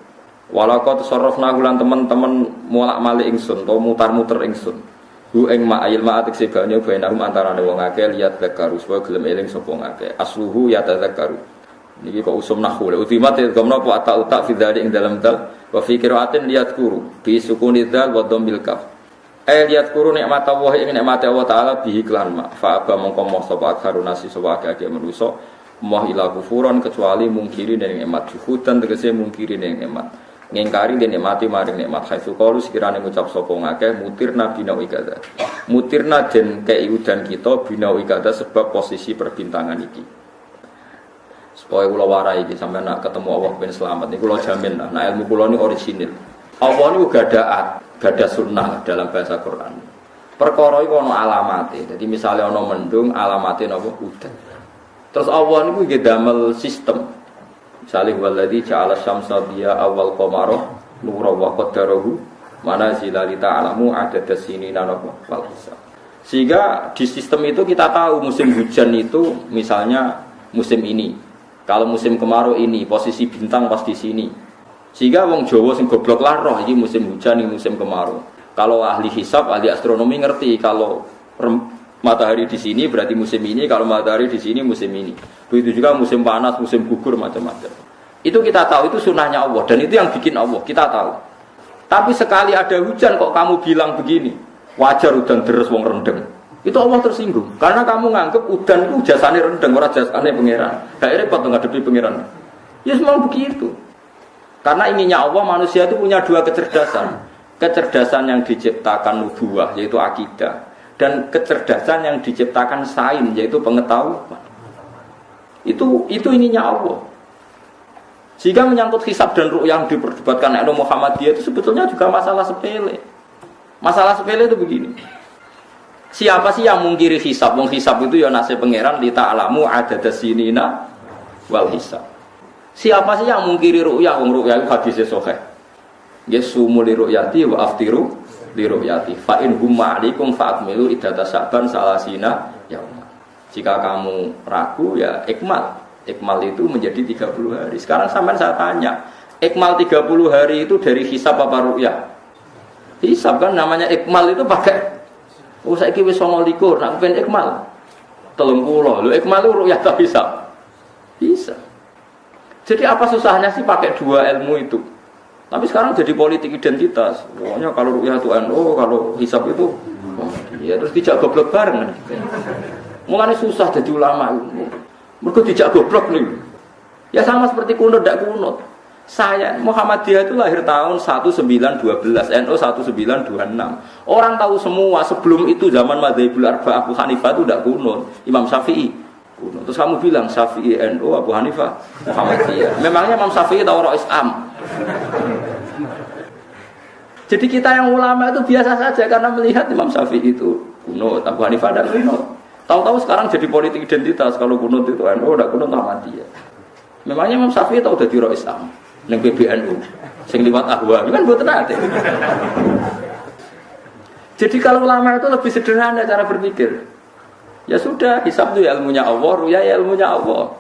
Walaqad sarrafna lan teman-teman molak-malik ingsun to mutar-muter ingsun. Hu ing ma'il ma'atik sebane bainahum antarane wong akeh liat zakaru supaya gelem eling sapa ngakeh. Asluhu ya tadzakaru. Niki kok usum nahwu. Ultimat gamna apa ta fi dzalik ing dalam dal wa fi qiraatin liat kuru bi sukuni dzal wa dhammil kaf. Liat kuru nikmat Allah ing nikmat Allah taala bihi klan ma. Fa aba mongko moh sapa akharun nasi sapa akeh manusa moh ila kufuran kecuali mungkiri ning nikmat juhudan tegese mungkiri ning nikmat. Ngingkari den nikmati maring nikmat haitsu qalu sekirane ngucap sapa ngakeh mutirna binau ikada. Mutirna den kei udan kita binau ikada sebab posisi perbintangan iki. Supaya kula warai iki sampeyan nak ketemu Allah ben selamat niku kula jamin nah ilmu kula ni orisinil. Allah niku gada sunnah dalam bahasa Quran. Perkara iku ana alamate. Dadi misale ana mendung alamate napa udan. Terus Allah niku nggih damel sistem. Salih waladhi ja'ala syamsa diya awal qamara nura wa qaddarahu manazila li ta'lamu adada sinina wal hisab. Sehingga di sistem itu kita tahu musim hujan itu misalnya musim ini. Kalau musim kemarau ini posisi bintang pas di sini. Sehingga wong Jawa sing goblok lah roh iki musim hujan iki musim kemarau. Kalau ahli hisab, ahli astronomi ngerti kalau matahari di sini berarti musim ini, kalau matahari di sini musim ini. Begitu juga musim panas, musim gugur macam-macam. Itu kita tahu, itu sunnahnya Allah dan itu yang bikin Allah, kita tahu. Tapi sekali ada hujan kok kamu bilang begini, wajar udan deres wong rendeng. Itu Allah tersinggung karena kamu nganggep udan itu jasane rendeng, ora jasane pangeran. Gak repot ngadepi pangeran. Ya memang begitu. Karena inginnya Allah manusia itu punya dua kecerdasan. Kecerdasan yang diciptakan nubuwah yaitu akidah dan kecerdasan yang diciptakan sains yaitu pengetahuan. Itu ininya Allah. Sehingga menyangkut hisab dan ru'yah yang diperdebatkan oleh Muhammadiyah itu sebetulnya juga masalah sepele. Masalah sepele itu begini. Siapa sih yang mungkiri hisab? Wong hisab itu ya nasib pangeran li ta'lamu adada sinina wal hisab. Siapa sih yang mungkiri ru'yah? Wong ru'yah itu hadisnya sahih. Yasumu li ru'yati wa aftiru li ru'yati. Fa in humma 'alaikum fa'akmilu iddata Sya'ban salasina yauma. Jika kamu ragu ya ikmal. Ikmal itu menjadi 30 hari. Sekarang sampean saya tanya, ikmal 30 hari itu dari hisab apa ru'yah? Hisab kan namanya ikmal itu pakai saiki wis 29 nak ben ikmal. 30. Lho ikmal itu ru'yah ta hisab? Bisa. Jadi apa susahnya sih pakai dua ilmu itu? Tapi sekarang jadi politik identitas. Pokoknya kalau ru'yah itu NU, kalau hisab itu ya terus dijak goblok bareng. Mulane susah jadi ulama itu. Mergo dijak goblok nih. Ya sama seperti kunut ndak kunut. Saya Muhammadiyah itu lahir tahun 1912, NU 1926. Orang tahu semua sebelum itu zaman Madzhabul Arba'ah Abu Hanifah itu ndak kunut, Imam Syafi'i kunut. Terus kamu bilang Syafi'i NU, Abu Hanifah Muhammadiyah. Memangnya Imam Syafi'i tahu roh Islam? Jadi kita yang ulama itu biasa saja karena melihat Imam Syafi'i itu kunut, Abu Hanifah ada kunut. Tahu-tahu sekarang jadi politik identitas kalau kunut itu NU, tidak kunut Muhammadiyah. Memangnya Imam Syafi'i tahu dari roh Islam? Neng PBNU, sing liwat ahwa, kan buat nanti. Jadi kalau ulama itu lebih sederhana cara berpikir. Ya sudah, hisab itu ya ilmunya Allah, ruya ya ilmunya Allah.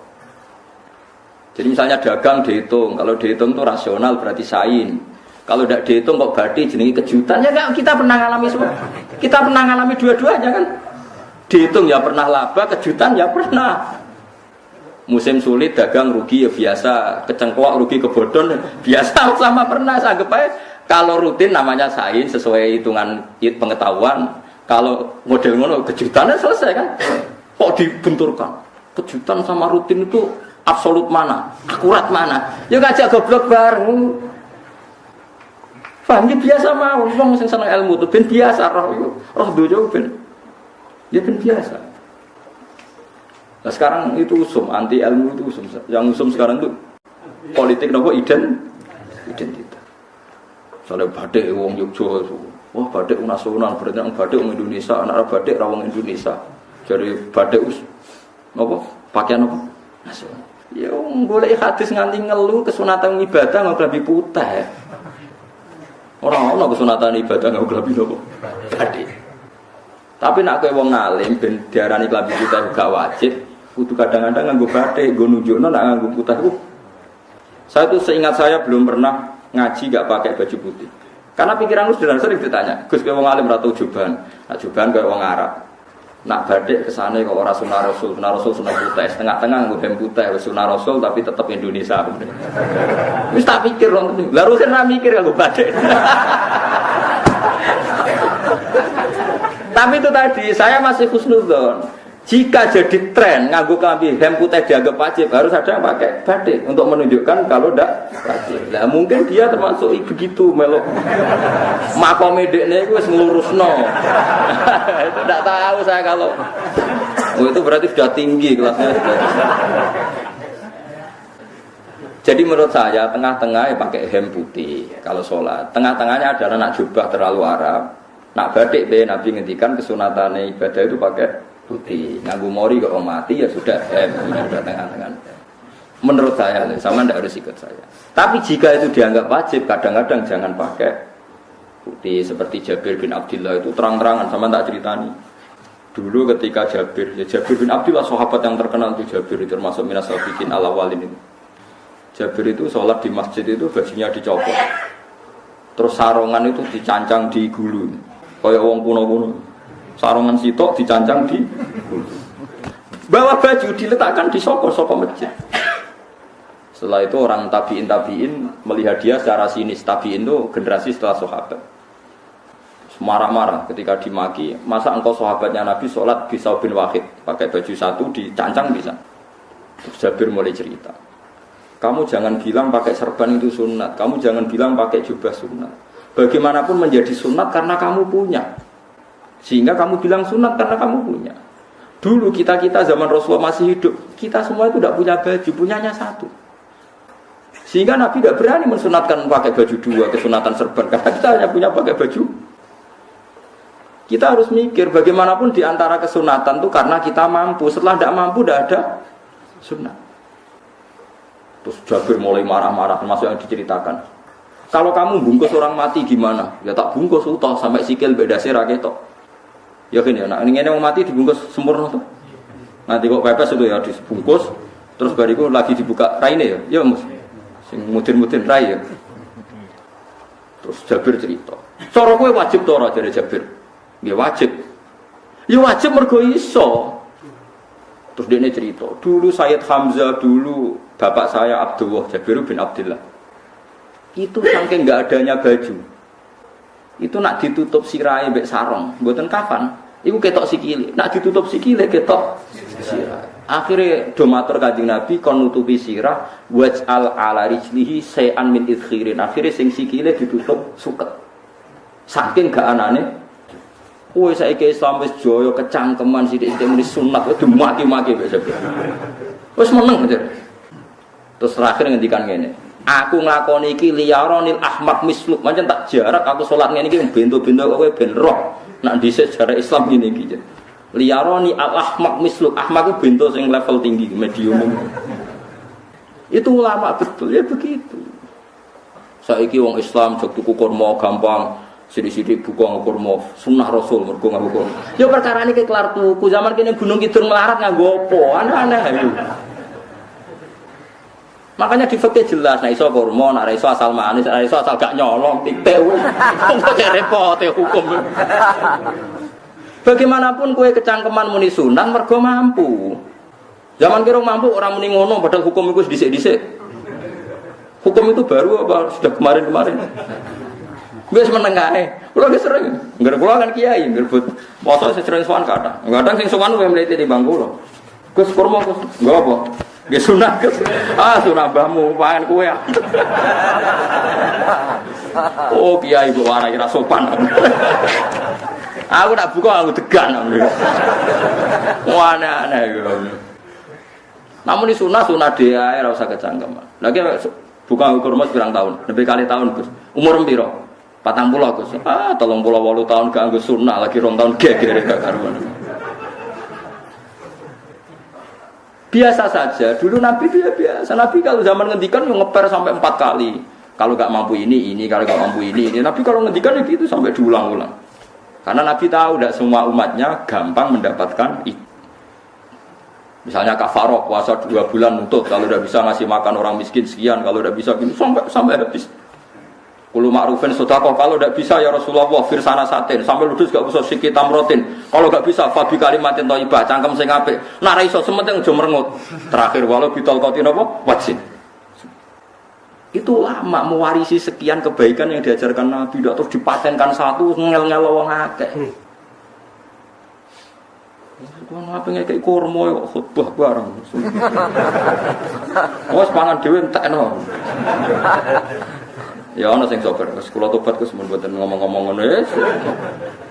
Jadi misalnya dagang dihitung, kalau dihitung itu rasional berarti sain. Kalau tidak dihitung kok berarti jenenge kejutan. Ya kan kita pernah ngalami semua. Kita pernah ngalami dua-duanya kan. Dihitung ya pernah laba, kejutan ya pernah. Musim sulit dagang rugi ya biasa, kecengklok rugi kebodhon biasa sama pernah. Anggap aja kalau rutin namanya sain sesuai hitungan pengetahuan. Kalau model ngono kejutannya selesai kan. Kok dibenturkan? Kejutan sama rutin itu absolut mana? Akurat mana? Ya ngajak goblok bareng. Paham biasa mawon wong sing seneng ilmu itu ben biasa roh dojo ben. Ya ben biasa. Nah sekarang itu usum, anti ilmu itu usum. Yang usum sekarang itu politik nopo identitas. Soalnya batik wong Yogyo, wah batik nasional, berarti orang batik wong Indonesia, anak batik rawang Indonesia. Jadi batik nopo pakaian nopo nasional. Ya boleh hadis nganti ngeluh kesunatan ibadah nggak lebih putih. Orang kesunatan ibadah nggak lebih nopo batik. Tapi nak kowe wong alim ben diarani klambi putih gak wajib, kudu kadang-kadang nganggo batik, nggo nunjukno nak nganggo putih. Saya tuh seingat saya belum pernah ngaji gak pakai baju putih. Karena pikiranku sederhana sering ditanya, Gus kowe wong alim ra tau juban. Nak juban kowe wong Arab. Nak batik kesane kok ora sunah Rasul sunah putih, setengah-tengah nggo hem putih wis sunah Rasul tapi tetap Indonesia. Wis tak pikir lho, lha rusen ra mikir nganggo batik. Tapi itu tadi, saya masih husnudzon. Jika jadi tren nganggo klambi hem putih dianggap wajib, harus ada yang pakai batik untuk menunjukkan kalau tidak wajib. Nah, mungkin dia termasuk begitu melok. Makome dekne iku wis nglurusno. Itu tidak tahu saya kalau. Oh, itu berarti sudah tinggi kelasnya. Jadi menurut saya tengah-tengah ya pakai hem putih kalau sholat. Tengah-tengahnya adalah nak jubah terlalu Arab. Nak batik be Nabi ngendikan kesunatane ibadah itu pakai putih. Nganggo mori kok mati ya sudah sudah tengah-tengah. Menurut saya sama ndak harus ikut saya. Tapi jika itu dianggap wajib, kadang-kadang jangan pakai putih seperti Jabir bin Abdullah itu terang-terangan sama tak ceritani. Dulu ketika Jabir bin Abdullah sahabat yang terkenal itu Jabir itu termasuk minas sabiqin al-awwalin itu. Jabir itu sholat di masjid itu bajunya dicopot. Terus sarongan itu dicancang di gulu. Kayak wong kuno-kuno. Sarongan sitok dicancang di gulu. Bawa baju diletakkan di soko masjid. Setelah itu orang tabi'in melihat dia secara sinis. Tabi'in itu generasi setelah sahabat. Marah-marah ketika dimaki. Masa engkau sahabatnya Nabi sholat bisa bin wahid. Pakai baju satu dicancang bisa. Terus Jabir mulai cerita. Kamu jangan bilang pakai serban itu sunat. Kamu jangan bilang pakai jubah sunat. Bagaimanapun menjadi sunat karena kamu punya. Sehingga kamu bilang sunat karena kamu punya. Dulu kita zaman Rasulullah masih hidup, kita semua itu tidak punya baju, punyanya satu. Sehingga Nabi tidak berani mensunatkan pakai baju dua, kesunatan serban. Karena kita hanya punya pakai baju. Kita harus mikir bagaimanapun di antara kesunatan itu karena kita mampu. Setelah tidak mampu tidak ada sunat. Terus Jabir mulai marah-marah, termasuk yang diceritakan. Kalau kamu bungkus orang mati gimana? Ya tak bungkus utuh sampai sikil beda sirah ketok. Ya kan ya, nah ini mau mati dibungkus sempurna tuh. Nanti kok pepes itu ya dibungkus, terus bariku lagi dibuka raine ya mus. Sing mudin-mudin rai ya. Terus Jabir cerita. Cara kowe wajib to ora jare Jabir? Nggih wajib. Ya wajib mergo iso. Terus dia cerita, dulu Sayyid Hamzah, dulu bapak saya Abdullah Jabir bin Abdullah. Itu saking enggak adanya baju. Itu nak ditutup sirahe mbek sarong, mboten kafan. Iku ketok sikile. Nak ditutup sikile ketok sirah. Akhire do matur Kanjeng Nabi kon nutupi sirah waj'al ala rijlihi say'an min idkhirin. Akhire sing sikile ditutup suket. Saking gak anane kowe saiki Islam wis jaya kecangkeman sithik-sithik muni sunat kudu maki-maki wis. Wis meneng aja. Terus terakhir ngendikan ngene. Aku nglakoni iki liyaronil ahmad misluk. Pancen tak jarak aku salat ngene iki bento-bento kowe ben roh. Nak dhisik jarak Islam ngene iki. Liyaroni al ahmad misluk. Ahmad ku bento sing level tinggi, medium. Itu ulama betul ya begitu. Saiki wong Islam jog tuku kurma gampang. Sidik-sidik buka kurma sunnah Rasul mergo nganggo kurma. Ya perkara niki kelar tuku zaman kene Gunung Kidul melarat nganggo apa? Aneh-aneh itu. Makanya di fikih jelas nek iso kurma, nek iso asal manis, nek iso asal gak nyolong titik. Kok repot ya hukum. Bagaimanapun kowe kecangkeman muni sunnah mergo mampu. Zaman kira mampu orang muni ngono padahal hukum iku dhisik-dhisik. Hukum itu baru apa sudah kemarin-kemarin? Wis menengae. Kula wis sering. Ngger kula kan kiai, ngrebut poso sering sowan kathah. Kadang sing sowan luwih mlete timbang kula. Gus kurma Gus. Nggo apa? Nggih sunah Gus. Ah sunah mbahmu, pangan kowe. Oh kiai kok warai ra sopan. Aku tak buka aku tegan. Wah aneh-aneh iku. Namun ini sunah dhewe ae ora usah kecangkeman. Lagi buka kurma pirang tahun? Lebih kali tahun Gus. Umur piro? 40 Gus. 38 tahun gak nggo sunah lagi 2 tahun gegere gak karuan. Biasa saja. Dulu Nabi dia biasa. Nabi kalau zaman ngendikan yang ngeper sampai 4 kali. Kalau gak mampu ini, kalau gak mampu ini. Nabi kalau ngendikan itu sampai diulang-ulang. Karena Nabi tahu tidak semua umatnya gampang mendapatkan itu. Misalnya kafaroh puasa 2 bulan nutut, kalau udah bisa ngasih makan orang miskin sekian, kalau udah bisa gini sampai habis. Kulo ma'rufin sedekah, kalau tidak bisa ya Rasulullah firsana satin, sampai ludus gak usah sikit tamrotin. Kalau gak bisa fabi kalimatin thayyibah, cangkem sing apik. Nek ra iso sementing aja merengut. Terakhir walau bitol kotin apa? Wajib. Itu lama mewarisi sekian kebaikan yang diajarkan Nabi, tidak terus dipatenkan satu ngel-ngel wong akeh. Kuwi apa ngekek kurma kok khutbah bareng. Wes pangan dhewe entekno. Ya ana sing sabar, kula tobat Gus mun mboten ngomong-ngomong ngono wis.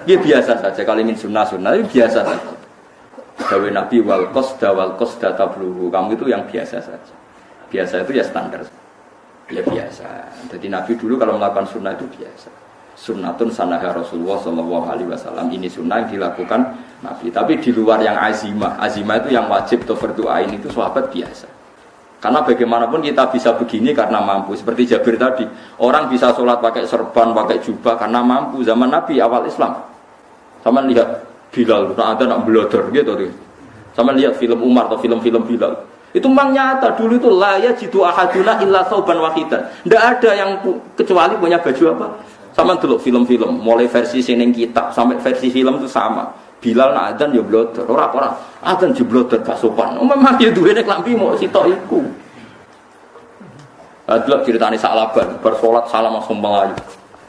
Nggih biasa saja kalau ingin sunah-sunah itu biasa saja. Dawe Nabi wal qasda tabluhu. Kamu itu yang biasa saja. Biasa itu ya standar. Ya biasa. Jadi Nabi dulu kalau melakukan sunnah itu biasa. Sunnatun sanaha Rasulullah sallallahu alaihi wasallam. Ini sunnah yang dilakukan Nabi. Tapi di luar yang azimah. Azimah itu yang wajib atau fardu ain itu sahabat biasa. Karena bagaimanapun kita bisa begini karena mampu. Seperti Jabir tadi, orang bisa sholat pakai serban, pakai jubah karena mampu. Zaman Nabi awal Islam. Sama lihat Bilal, ada nak belodor gitu tuh. Sama lihat film Umar atau film-film Bilal. Itu memang nyata dulu itu la yajidu ahaduna illa sauban wahidan. Tidak ada yang kecuali punya baju apa. Sama dulu film-film, mulai versi seneng kitab sampai versi film itu sama. Bilal nak adzan ya blodor, ora adzan jeblodor gak sopan. Memang dia duwene klambi mau sitok iku. Adlok ceritane Sa'laban, bersolat salam langsung melayu.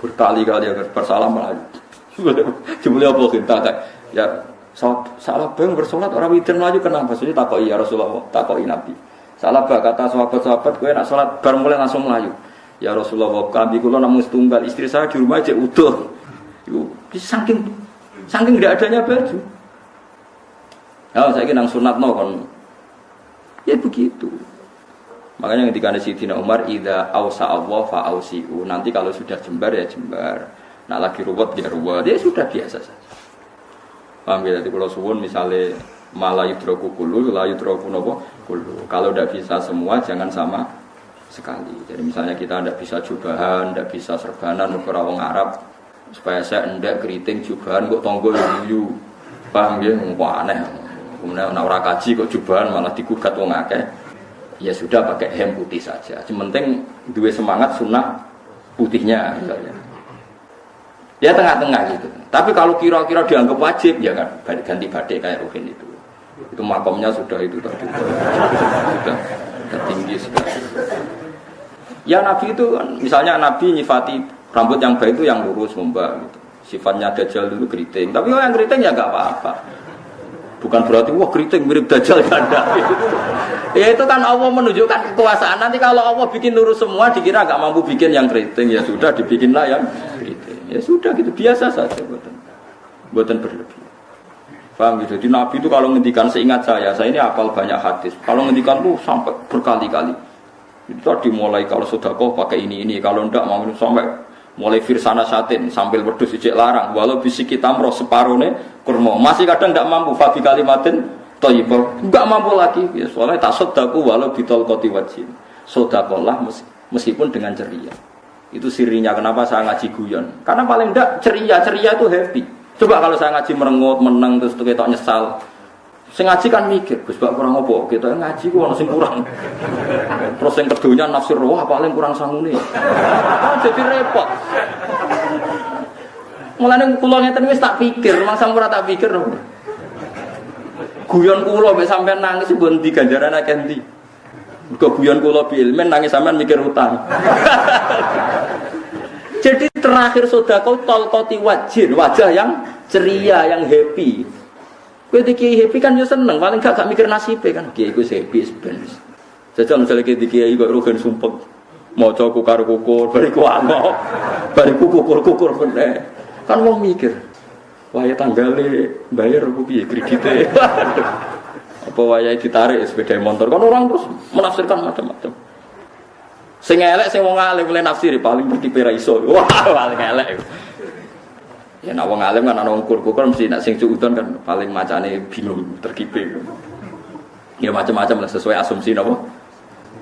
Berkali-kali agar bersalam melayu. Jebule apa kita ya Sa'laban bersolat ora witir melayu kenapa? Maksudnya takoki ya Rasulullah, takoki Nabi. Sa'laban kata sahabat-sahabat kowe nak salat bar mulai langsung melayu. Ya Rasulullah, kami kula namung setunggal, istri saya di rumah aja utuh. Iku saking tidak adanya baju. Ya, saya kira nang sunatno kon. Ya begitu. Makanya ketika Sayyidina Umar idza ausa Allah fa ausiu. Nanti kalau sudah jembar ya jembar. Nah lagi ruwet ya ruwet. Ya sudah biasa saja. Paham ya? Jadi kalau suwun misalnya malah yudroku kullu, la yudroku nopo kullu. Kalau tidak bisa semua jangan sama sekali. Jadi misalnya kita tidak bisa jubahan, tidak bisa serbanan negara wong Arab, supaya saya ndak keriting jubahan kok tonggo yuyu, paham ya? Kok aneh. Kemudian orang kaji kok jubahan malah digugat wong akeh. Ya sudah pakai hem putih saja. Yang penting dua semangat sunnah putihnya misalnya. Ya tengah-tengah gitu. Tapi kalau kira-kira dianggap wajib ya kan ganti badai kayak Ruhin itu. Itu makomnya sudah itu tadi. Sudah tinggi sekali. Ya Nabi itu kan, misalnya Nabi nyifati rambut yang baik itu yang lurus membak gitu. Sifatnya Dajjal dulu keriting. Tapi kalau yang keriting ya nggak apa-apa. Bukan berarti wah keriting mirip Dajjal ganda. Ya itu kan Allah menunjukkan kekuasaan. Nanti kalau Allah bikin lurus semua dikira nggak mampu bikin yang keriting, ya sudah dibikinlah yang keriting. Ya sudah gitu biasa saja buatan berlebih. Paham gitu. Jadi Nabi itu kalau ngendikan seingat saya ini hafal banyak hadis. Kalau ngendikan tuh sampai berkali-kali. Itu tadi mulai kalau sedekah pakai ini, kalau ndak mau sampai mulai firsana satin sambil berdus ijek larang walau bisik kita roh separone kurma masih kadang ndak mampu fabi kalimatin thayyibah nggak mampu lagi ya, soalnya tak sedekah walau bitol qoti wajin sedekahlah meskipun dengan ceria. Itu sirinya kenapa saya ngaji guyon, karena paling ndak ceria itu happy. Coba kalau saya ngaji merengut menang terus ketok nyesal. Sing ngaji kan mikir, Gus bak kurang apa? Kita ngaji ku ono sing kurang. Terus sing kedunya nafsir wah paling kurang sangune. Jadi repot. Mulane kula ngeten wis tak pikir, mangsa ora tak pikir. Guyon kula mek sampean nangis mbon ndi ganjaran akeh ndi. Mergo guyon kula bilmen nangis sampean mikir utang. Jadi terakhir sedekah talqati wajhin, wajah yang ceria, yang happy. Kowe iki happy kan yo seneng, paling gak mikir nasibe kan. Kiai ku happy sebenarnya. Jajal misale kiai kok rugen sumpek maca kukar-kukur, bariku amok, bariku kukur-kukur meneh. Kan wong mikir, wayahe tanggale bayar ku piye kredite. Apa wayahe ditarik sepeda motor. Kan orang terus menafsirkan macam-macam. Sing elek sing wong alim mulai nafsiri paling tertipe ra iso. Wah, paling elek. Ya nak wong alim kan ana ukur-ukur mesti nak sing cuudon kan paling macane bingung terkipe. Ya macam-macam lah sesuai asumsi napa.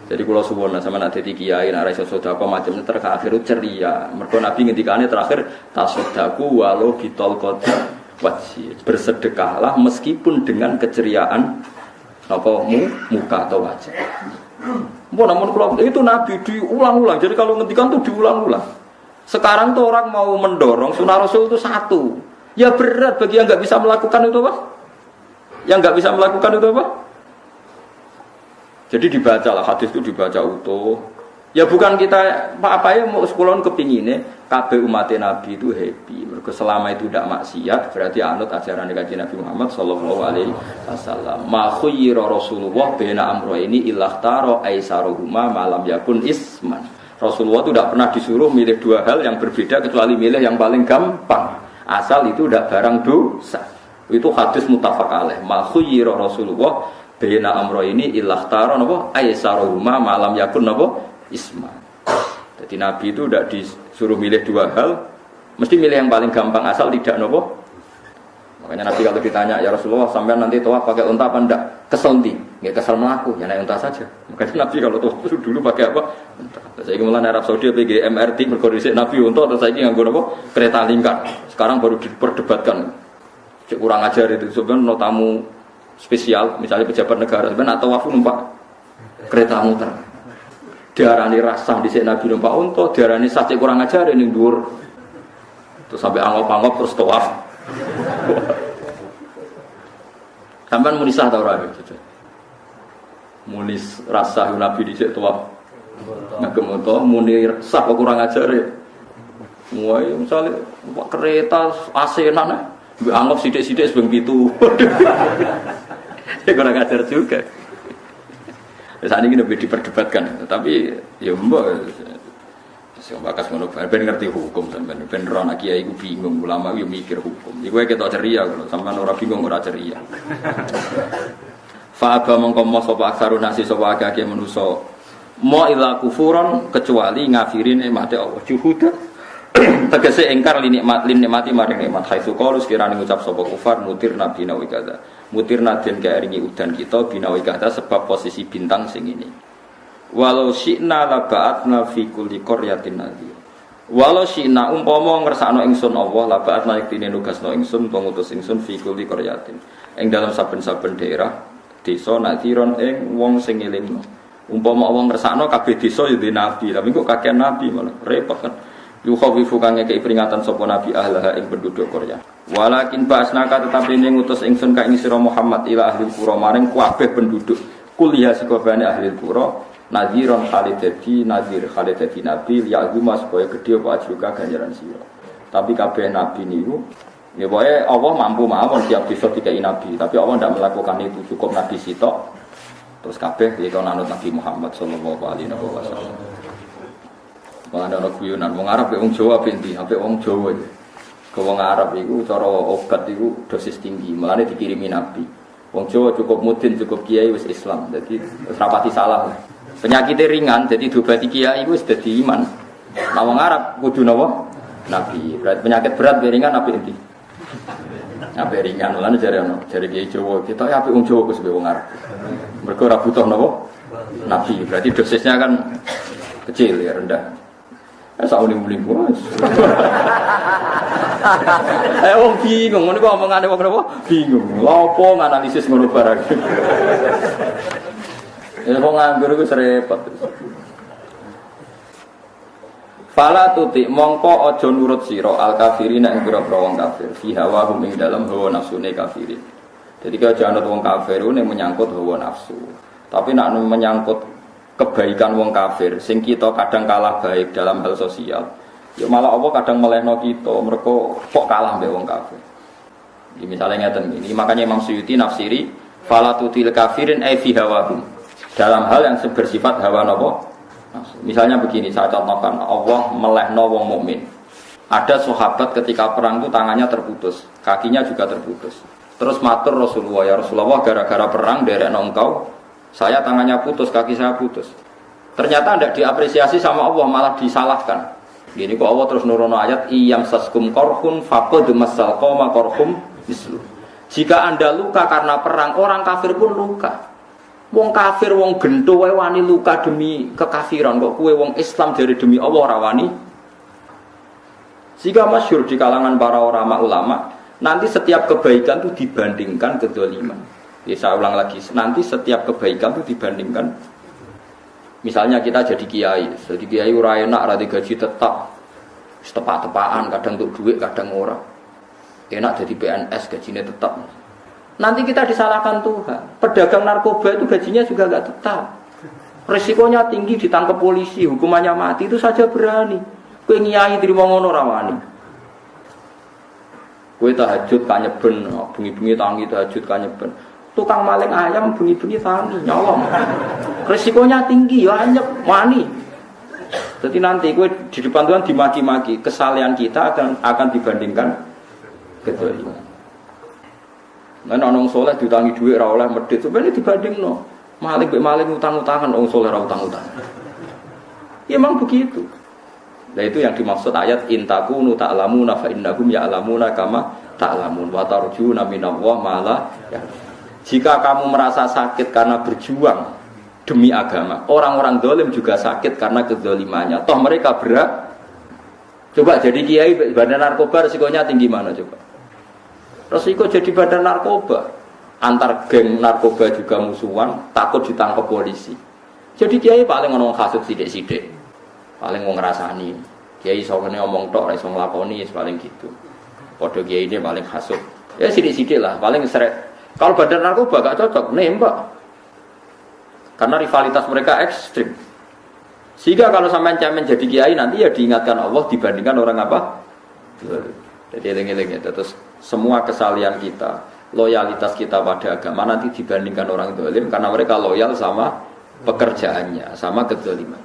Jadi kula suwun sama nak dadi kiai nak ra iso sedekah macamnya terakhir ceria. Mergo Nabi ngendikane terakhir tasaddaku walau bitol qad wajhi. Bersedekahlah meskipun dengan keceriaan apa muka atau wajah. Namun kalau itu Nabi diulang-ulang. Jadi kalau ngendikan tuh diulang-ulang. Sekarang tuh orang mau mendorong sunnah Rasul itu satu. Ya berat bagi yang nggak bisa melakukan itu apa? Yang nggak bisa melakukan itu apa? Jadi dibacalah hadis itu dibaca utuh. Ya bukan kita apa ya mau sekolah kepinginnya kabeh umat Nabi itu happy. Mergo selama itu tidak maksiat berarti anut ajaran Kanjeng Nabi Muhammad sallallahu alaihi wasallam. Ma khayyara Rasulullah baina amrayni ilakhtara aisaruhuma malam yakun isman. Rasulullah itu tidak pernah disuruh milih dua hal yang berbeda kecuali milih yang paling gampang. Asal itu tidak barang dosa. Itu hadis muttafaq alaih. Ma khayyara Rasulullah baina amrayni ilakhtara napa aisaruhuma malam yakun napa isma. Jadi Nabi itu tidak disuruh milih dua hal, mesti milih yang paling gampang asal tidak nopo. Makanya Nabi kalau ditanya ya Rasulullah sampean nanti tawaf pakai unta apa enggak? Kesel ndi? Nggih kesel mlaku, ya naik unta saja. Makanya Nabi kalau tawaf dulu pakai apa? Unta. Saiki mulai Arab Saudi PG MRT mergo dhisik Nabi unta terus saiki nganggo nopo? Kereta lingkar. Sekarang baru diperdebatkan. Cek kurang ajar itu sebenarnya no tamu spesial misalnya pejabat negara sebenarnya atau tawaf numpak kereta muter. Diarani rasah di Nabi numpak unta, diarani sah cek kurang ajar ning dhuwur. Terus sampai angop-angop terus tawaf. Sampai munisah tau ora gitu. Munis rasah Nabi dhisik tawaf. Nek kemoto muni sah kok kurang ajar ya. Mulai misalnya kereta asenan mbok anggap sithik-sithik sebeng pitu. Ya kurang ajar juga. Saat ini lebih diperdebatkan, tapi ya mbak, bakas ngono, ben ngerti hukum sampean, ben ora anak kiai ku bingung, ulama yo mikir hukum. Iku ketok ceria kalau sampean ora bingung ora ceria. Fa aba mongko sapa aksarun nasi sapa akeh manusa mo ila kufuron kecuali ngafirin nikmate Allah juhuda. Tegese engkar nikmati maring nikmat haitsu qalu sekirane ngucap sapa kufar mutir nabi nawi kada mutir naden kairingi udan kita binawi kada sebab posisi bintang sing ini Walau syi'na la ba'atna fi kulli qaryatin nadhir. Walau syi'na umpama ngersakno ingsun Allah la ba'atna yektine nugasno ingsun utawa ngutus ingsun fi kulli qaryatin. Ing dalam saben-saben daerah desa nadhiron ing wong sing ngelingno. Umpama Allah ngersakno kabeh desa ya di nabi, tapi kok kakek nabi malah repot kan. Yukhawifu kang ngekeki peringatan sapa nabi ahlaha ing penduduk Qarya. Walakin ba'asnaka tetapi ning ngutus ingsun ka ing sira Muhammad ila ahli qura maring kabeh penduduk kuliah sikobane ahli qura. Nadhiron khalidati nabi liya'zuma supaya gedhe apa ajuka ganjaran sira. Tapi kabeh nabi niku ya pokoke Allah mampu mawon tiap desa dikai nabi, tapi Allah ndak melakukan itu, cukup nabi sitok. Terus kabeh kita nanut Nabi Muhammad sallallahu alaihi wasallam. Wong ana guyonan wong Arab wong Jawa binti, sampai wong Jawa. Ke wong Arab iku cara obat iku dosis tinggi, mulane dikirimi nabi. Wong Jawa cukup mudin, cukup kiai wis Islam. Jadi wis rapati salah. Penyakitnya ringan, jadi diobati kiai itu sudah iman. Nah, wong Arab kudu napa? Nabi. Berarti penyakit berat ringan apa inti? Apa ringan? Mulane jare kiai Jawa, kita ya apik wong Jawa wis wong Arab. Mergo ora butuh napa? Nabi. Berarti dosisnya kan kecil ya, rendah. Sauling-uling bos. Wong bingung, ngono kok omongane wong napa? Bingung. Lha opo nganalisis ngono barang. Ya kok nganggur iku repot. Fala tuti mongko aja nurut sira al kafirin ing pira-pira wong kafir. Fi hawa hum ing dalam hawa nafsune kafirin. Jadi kalau jangan wong kafir ning menyangkut hawa nafsu. Tapi nek menyangkut kebaikan wong kafir sing kita kadang kalah baik dalam hal sosial. Ya malah apa kadang melehno kita mergo kok kalah mbek wong kafir. Iki misalnya ngeten iki. Makanya Imam Suyuti nafsiri fala tutil kafirin ai fi hawahum. Dalam hal yang bersifat hawa nafsu. Misalnya begini, saya contohkan, Allah melehno wong mukmin. Ada sahabat ketika perang itu tangannya terputus, kakinya juga terputus. Terus matur Rasulullah, ya Rasulullah gara-gara perang derekno engkau, saya tangannya putus, kaki saya putus. Ternyata tidak diapresiasi sama Allah, malah disalahkan. Gini kok Allah terus nurono ayat iyam saskum korhun faqad masal qoma korhum mislu. Jika Anda luka karena perang, orang kafir pun luka. Wong kafir, wong gento wae wani luka demi kekafiran, kok kowe wong Islam dari demi Allah ora wani. Jika masyhur di kalangan para ulama, nanti setiap kebaikan itu dibandingkan kezaliman. Ya saya ulang lagi, nanti setiap kebaikan itu dibandingkan. Misalnya kita jadi kiai ora enak, ora gaji tetap, tepak-tepakan, kadang untuk duit, kadang ora. Enak jadi PNS, gajinya tetap. Nanti kita disalahkan Tuhan. Pedagang narkoba itu gajinya juga enggak tetap. Resikonya tinggi, ditangkap polisi, hukumannya mati, itu saja berani. Kowe nyai trimo ngono ra wani. Kowe tahajud kanyeben, bengi-bengi tangi tahajud kanyeben. Tukang maling ayam bengi-bengi tangi nyolong. Resikonya tinggi ya anyep wani. Jadi nanti kowe di depan Tuhan dimaki-maki, kesalahan kita akan dibandingkan kezaliman. Nek ana wong saleh diutangi dhuwit ora oleh medhit, sebenarnya dibandingno. Maling mbek maling utang-utangan, wong saleh ora utang-utangan. Ya memang begitu. Nah itu yang dimaksud ayat intakunu ta'lamuna fa innahum ya'lamuna kama ta'lamun wa tarjuna minallah ma la ya. Jika kamu merasa sakit karena berjuang demi agama, orang-orang zalim juga sakit karena kezalimannya. Toh mereka berat. Coba jadi kiai badan narkoba resikonya tinggi mana coba? Resiko jadi badan narkoba, antar geng narkoba juga musuhan, takut ditangkap polisi. Jadi kiai paling ngomong kasut sidik-sidik, paling mau ngerasani. Kiai soalnya ngomong tok, iso nglakoni, paling gitu. Kode kiai ini paling kasut. Ya sidik-sidik lah, paling seret. Kalau badan narkoba gak cocok, nembak. Karena rivalitas mereka ekstrim. Sehingga kalau sampai cemen jadi kiai nanti ya diingatkan Allah dibandingkan orang apa? Jadi eling-eling itu. Terus semua kesalahan kita, loyalitas kita pada agama nanti dibandingkan orang zalim karena mereka loyal sama pekerjaannya, sama kezaliman.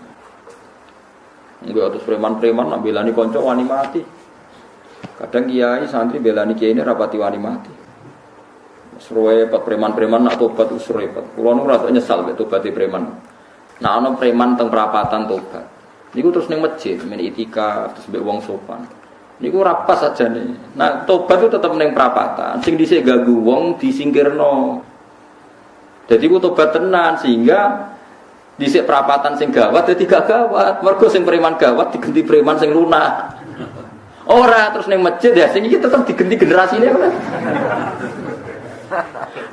Enggak terus preman-preman nak belani konco wani mati. Kadang kiai santri belani kiai ini rapati wani mati. Repot preman-preman nak tobat repot. Kulo nu rasa nyesal mek tobat preman. Nah ana preman teng perapatan tobat. Niku terus ning masjid men itikaf terus mbek wong sopan. Niku rapas saja nih. Nah tobat itu tetap neng perapatan. Sing dhisik ganggu wong disingkirno. Jadi ku tobat tenan sehingga Dhisik perapatan sing gawat dadi gak gawat. Mergo sing preman gawat diganti preman sing lunak. Ora terus ning masjid ya sing iki tetep diganti generasine ora.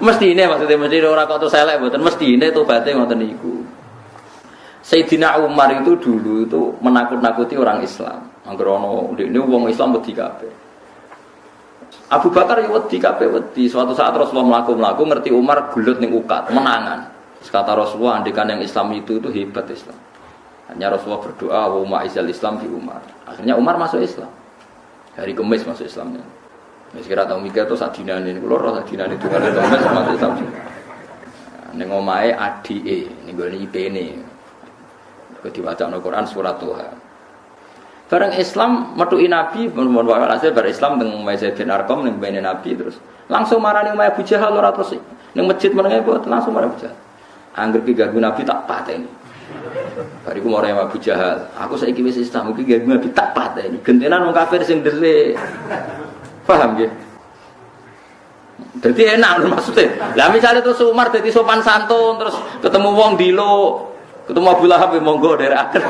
Mestine maksudnya mesti ora kok terus elek mboten mestine tobaté ngoten niku. Sayyidina Umar itu dulu itu menakut-nakuti orang Islam. Angger ana ndekne wong Islam wedi kabeh. Abu Bakar ya wedi kabeh wedi. Suatu saat Rasulullah mlaku-mlaku ngerti Umar gulut ning ukat, menangan. Kata Rasulullah, andikan yang Islam itu hebat Islam. Hanya Rasulullah berdoa, wa ma'izal Islam di Umar. Akhirnya Umar masuk Islam. Hari Kemis masuk Islamnya. Ya sekira tahu mikir itu sadinane niku lho sadinane itu kan Kemis masuk Islam. Ning omahe adike, ning gone IP-ne. Kok diwacana Quran surat Tuhan. Bareng Islam metuki Nabi, mun walhasil bar Islam teng Zaid bin Arqam ning bene Nabi terus langsung marani omahe Abu Jahal ora terus ning masjid menenge kok langsung marani Abu Jahal. Angger ki ganggu Nabi tak pateni. Bariku marani Abu Jahal, aku saiki wis Islam iki ganggu Nabi tak pateni. Gentenan wong kafir sing delik. Paham nggih? Dadi enak maksudnya. Lah misale terus Umar dadi sopan santun terus ketemu wong dilo, ketemu Abu Lahab monggo daerah akhir.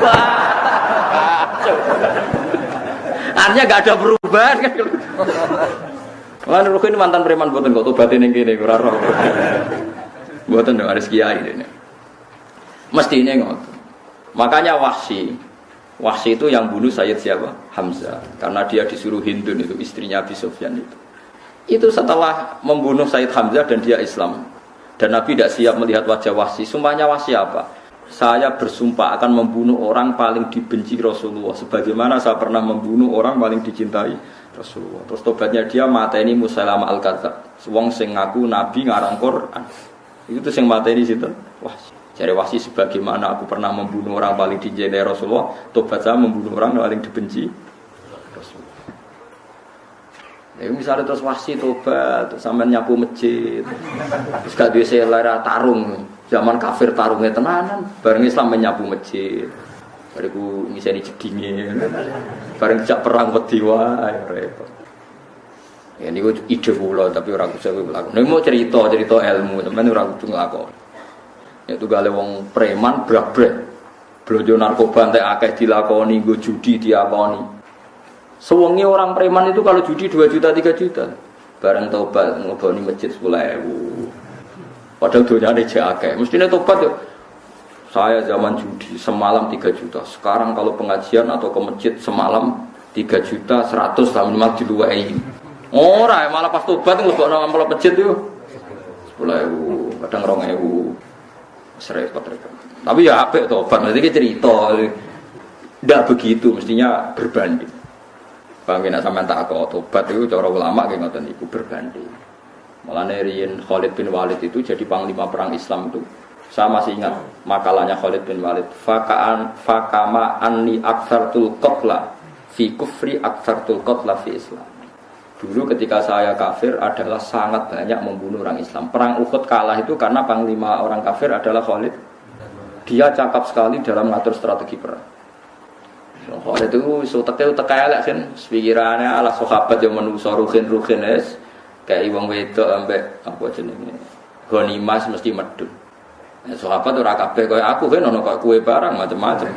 Artinya gak ada perubahan kan. Lan Rukin mantan preman mboten kok tobaté ning kene ora roh. Mboten nek aris kiai dene. Mestine ngoten. Makanya Wahsy itu yang bunuh Sayyid siapa? Hamzah. Karena dia disuruh Hindun itu istrinya Abi Sufyan itu. Itu setelah membunuh Sayyid Hamzah dan dia Islam. Dan Nabi tidak siap melihat wajah Wahsy. Sumpahnya Wahsy apa? Saya bersumpah akan membunuh orang paling dibenci Rasulullah sebagaimana saya pernah membunuh orang paling dicintai Rasulullah. Terus tobatnya dia mateni Musailamah al-Kadzdzab. Wong sing ngaku nabi ngarang Quran. Itu tuh sing mateni sinten? Wahsy. Jare Wahsy sebagaimana aku pernah membunuh orang paling dicintai Rasulullah, tobat saya membunuh orang paling dibenci Rasulullah. Ya misalnya terus Wahsy tobat, sampean nyapu masjid. Terus gak duwe selera tarung. Zaman kafir tarungnya tenanan, bareng Islam menyapu masjid. Bariku ngiseni jedinge. Bareng jak perang wedi wae repot. Ya niku ide kula tapi ora bisa kuwi lakon. Nek mau cerita ilmu, sampeyan ora kudu nglakon. Ya tugale wong preman brak-brak. Blonjo narkoba entek akeh dilakoni, nggo judi diakoni. Sewengi orang preman itu kalau judi 2 juta 3 juta. Bareng tobat ngleboni masjid 10.000. Padahal dunyane jek akeh. Mestine tobat yo. Saya zaman judi semalam 3 juta. Sekarang kalau pengajian atau ke masjid semalam 3 juta 100 lah minimal diluwei. Ora malah pas tobat nglebokno amplop masjid yo. 10.000, kadang 2.000. Repot-repot. Tapi ya apik tobat, nanti cerita. Ndak begitu, mestinya berbanding. Bang nek sampean tak kok tobat itu cara ulama nggih ngoten niku berbanding. Mulane riyen Khalid bin Walid itu jadi panglima perang Islam itu. Saya masih ingat makalahnya Khalid bin Walid. Fakama anni aktsartul qatla fi kufri aktsartul qatla fi Islam. Dulu ketika saya kafir adalah sangat banyak membunuh orang Islam. Perang Uhud kalah itu karena panglima orang kafir adalah Khalid. Dia cakap sekali dalam mengatur strategi perang. Khalid itu utek elek kan pikirannya ala sahabat yang menungso ruhin es. Kayak wong wedok ambek apa jenenge gonimas mesti medhun. Ya sahabat ora kabeh kaya aku kan ono kok kue barang macam-macam.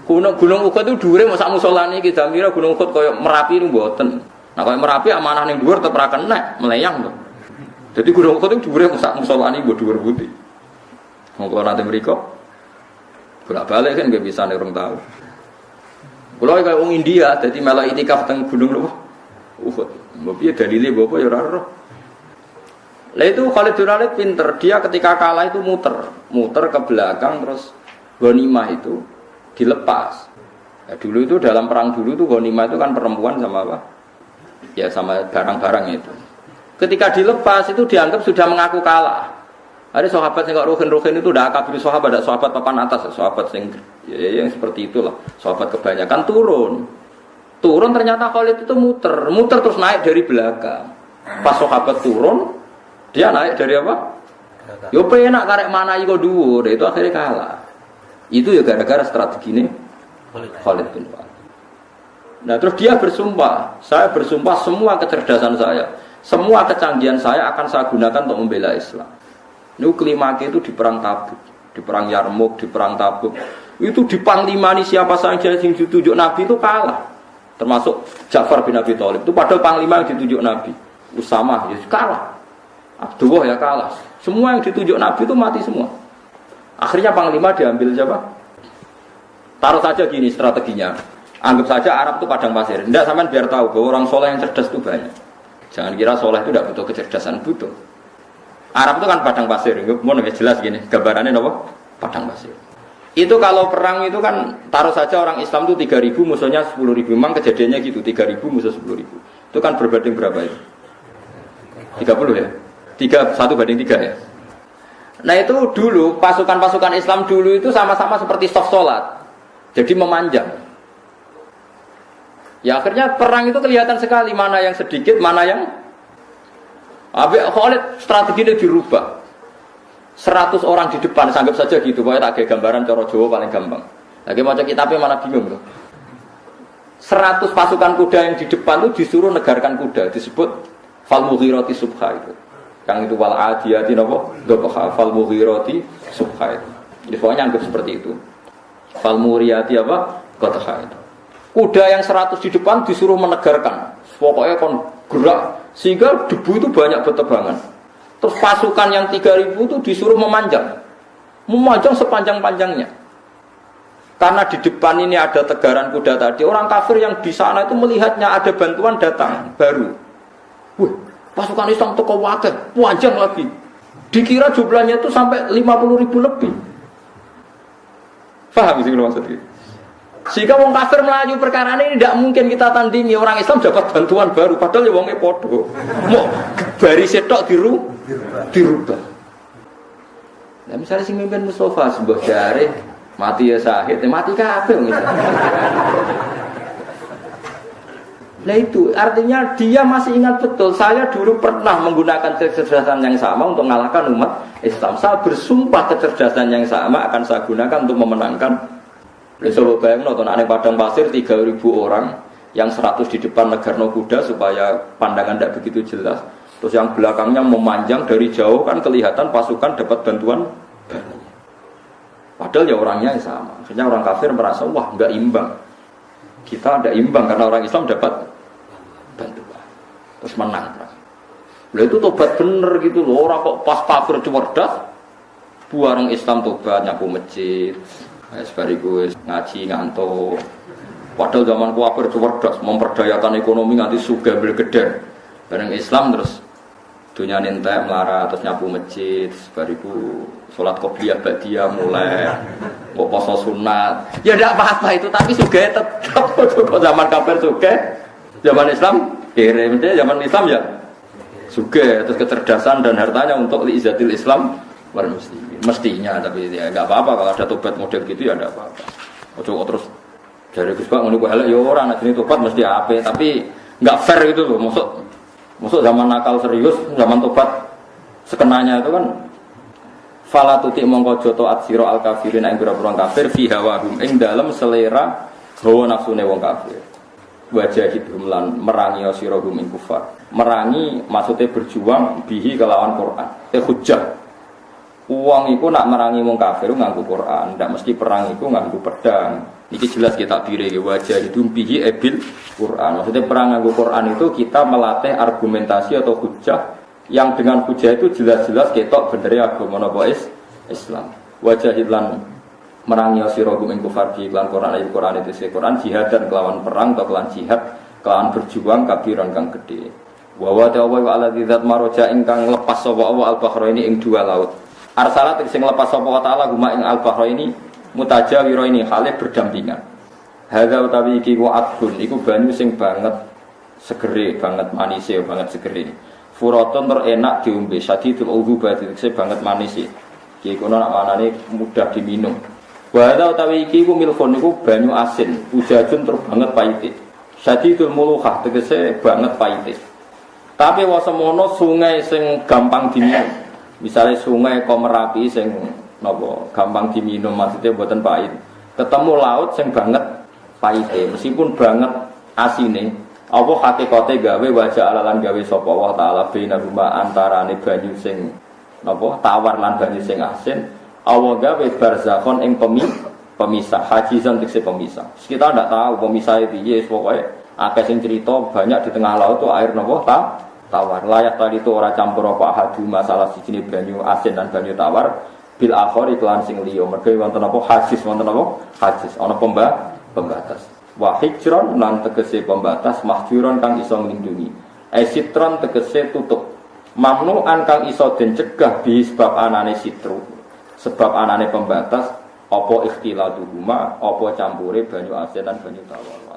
Gunung Uhud itu dhuwure mok sak musolane iki damira Gunung Uhud kaya Merapi niku mboten. Nah kaya Merapi amanah ning dhuwur tetep ora kena melayang to. Jadi Gunung Uhud itu dhuwure mok sak musolane mbok dhuwur putih. Monggo nanti mriko bolak-balik kan nggih bisa nek urung tahu. Kula kaya wong India dadi melok itikaf teng Gunung Uhud. Mbok piye dalile mbok apa ya ora roh. Lah itu Khalid bin Walid pinter, dia ketika kalah itu muter ke belakang terus ghanimah itu dilepas. Ya, dulu itu dalam perang dulu itu ghanimah itu kan perempuan sama apa? Ya sama barang-barang itu. Ketika dilepas itu dianggap sudah mengaku kalah. Ada sahabat yang kok ruhin itu udah akabir sahabat, ada sahabat papan atas, sahabat yang seperti itulah. Sahabat kebanyakan turun ternyata Khalid itu muter terus naik dari belakang. Pas sahabat turun, dia naik dari apa? Yo penak karek mana iko dhuwur, itu akhirnya kalah. Itu ya gara-gara strategi ini Khalid bin Walid. Nah terus dia bersumpah, saya bersumpah semua kecerdasan saya, semua kecanggihan saya akan saya gunakan untuk membela Islam. Ini kelimake itu di perang Tabuk. di perang Yarmuk, di perang Tabuk. Itu di panglimani siapa saja yang ditunjuk Nabi itu kalah. Termasuk Ja'far bin Abi Thalib. Itu padahal panglima yang ditunjuk Nabi. Usamah ya kalah. Abdullah ya kalah. Semua yang ditunjuk Nabi itu mati semua. Akhirnya panglima diambil siapa? Taruh saja gini strateginya. Anggap saja Arab itu padang pasir. Tidak, sampean biar tahu bahwa orang soleh yang cerdas itu banyak. Jangan kira soleh itu tidak butuh kecerdasan, butuh. Arab itu kan padang pasir. Mau jelas gini, gambarannya apa? Padang pasir. Itu kalau perang itu kan taruh saja orang Islam itu 3.000 musuhnya 10.000. Memang kejadiannya gitu, 3.000 musuh 10.000. Itu kan berbanding berapa itu? 30 ya? 1 banding 3 ya? Nah itu dulu, pasukan-pasukan Islam dulu itu sama-sama seperti soft sholat. Jadi memanjang. Ya akhirnya perang itu kelihatan sekali mana yang sedikit, mana yang Khalid strateginya dirubah. 100 orang di depan, anggap saja gitu. Pokoknya tak kayak gambaran cara Jawa paling gampang. Lagi macam kitabnya mana bingung loh. 100 pasukan kuda yang di depan itu disuruh negarkan kuda, disebut Fal-Mughirati Subha itu. Yang itu wal adiyati napa? Dobha Fal-Mughirati Subha itu. Jadi pokoknya anggap seperti itu. Fal-Muriyati apa? Qadha itu. Kuda yang 100 di depan disuruh menegarkan. Pokoknya kon gerak sehingga debu itu banyak bertebangan. Terus pasukan yang 3.000 itu disuruh memanjang. Memanjang sepanjang-panjangnya. Karena di depan ini ada tegaran kuda tadi, orang kafir yang di sana itu melihatnya ada bantuan datang baru. Wih, pasukan Islam toko wakil, panjang lagi. Dikira jumlahnya itu sampai 50.000 lebih. Paham sih kalau maksudnya? Jika wong kafir melaju perkara ini tidak mungkin kita tandingi. Orang Islam dapat bantuan baru padahal ya wongnya podo. Mau bari setok dirubah. Nah misalnya si mimpin Mustafa sebuah jari mati ya sahid, mati kabeh misalnya. Nah itu artinya dia masih ingat betul. Saya dulu pernah menggunakan kecerdasan yang sama untuk mengalahkan umat Islam. Saya bersumpah kecerdasan yang sama akan saya gunakan untuk memenangkan. Coba bayang nonton aneh padang pasir 3.000 orang yang 100 di depan negarno kuda supaya pandangan tidak begitu jelas. Terus yang belakangnya memanjang dari jauh kan kelihatan pasukan dapat bantuan banyak. Padahal ya orangnya yang sama. Akhirnya orang kafir merasa wah nggak imbang. Kita ada imbang karena orang Islam dapat bantuan. Terus menang. Lah itu tobat bener gitu loh. Orang kok pas kafir cerdas, buareng Islam tobat nyapu masjid. Sebariku ngaji ngantuk. Padahal zaman kafir cerdas, memperdayakan ekonomi nganti sugih gede. Bareng Islam terus dunia entek melarat terus nyapu masjid, sebariku salat qobliyah ba'diyah mulai kok poso sunat. Ya ndak apa-apa itu, tapi sugih tetap kok zaman kafir sugih, zaman Islam kere, zaman Islam ya sugih, terus kecerdasan dan hartanya untuk liizatil Islam wal muslimin. Mestinya, tapi ya enggak apa-apa kalau ada tobat model gitu ya enggak apa-apa. Ojo terus dari Gus Pak ngono ku elek ya ora, nek tobat mesti ape, tapi enggak fair gitu loh. Maksud zaman nakal serius, zaman tobat sekenanya itu kan fala tuti mongko joto atsira al kafirin ing pira-pira kafir fi hawahum ing dalem selera hawa nafsune wong kafir. Wajahidhum lan merangi sira hum ing kufar. Merangi maksudnya berjuang bihi kelawan Quran. Hujjah. Uang itu nak merangi wong kafir nganggo Quran, ndak mesti perang itu nganggo pedang. Iki jelas kita bire wajah itu bihi ebil Quran. Maksudnya perang nganggo Quran itu kita melatih argumentasi atau hujjah yang dengan hujjah itu jelas-jelas ketok benernya agama napa Islam. Wajah lan merangi sira ing kufar bi lan Quran ayat Quran itu se Quran jihad dan kelawan perang atau kelawan jihad kelawan berjuang kabiran kang gede. Wa wa ta'ala wa alladzi dzat maraja ingkang lepas sapa Allah al-bahraini ing dua laut. Arsalat sing lepas sapa wa ta'ala guma ing al-bahraini mutajawiro ini hale berdampingan. Hadza utawi iki wa adun iku banyu sing banget segere, banget manise, banget segere. Furaton terenak diombe, sadidul udzubah dikse banget manise. Iki kono nak manane mudah diminum. Wa hadza utawi iki ku milfon niku banyu asin, ujajun tur banget pahite. Sadidul muluhah tegese banget pahite. Tapi wasemono sungai sing gampang diminum. Misalnya sungai Komerapi sing napa gampang diminum maksudnya mboten pahit. Ketemu laut sing banget pahite meskipun banget asine. Apa hakikate gawe wajah alalan gawe sapa Allah taala bina rumah antarane banyu sing napa tawar lan banyu sing asin Allah gawe barzakhon ing pemisah, hajizan tegese pemisah. Kita ndak tahu pemisah piye, pokoke akeh sing cerita banyak di tengah laut itu air napa tawar. Layak tadi itu ora campur apa hadu masalah sijine banyu asin dan banyu tawar bil akhir iklan sing liya. Mergo wonten apa hajiz wonten apa hajiz ana pembatas. Wa hijron lan tegese pembatas mahjuron kang iso nglindungi. Sitron tegese tutup. Mamnu'an kang iso den cegah bi sebab anane sitru. Sebab anane pembatas apa ikhtilatuhuma apa campure banyu asin dan banyu tawar.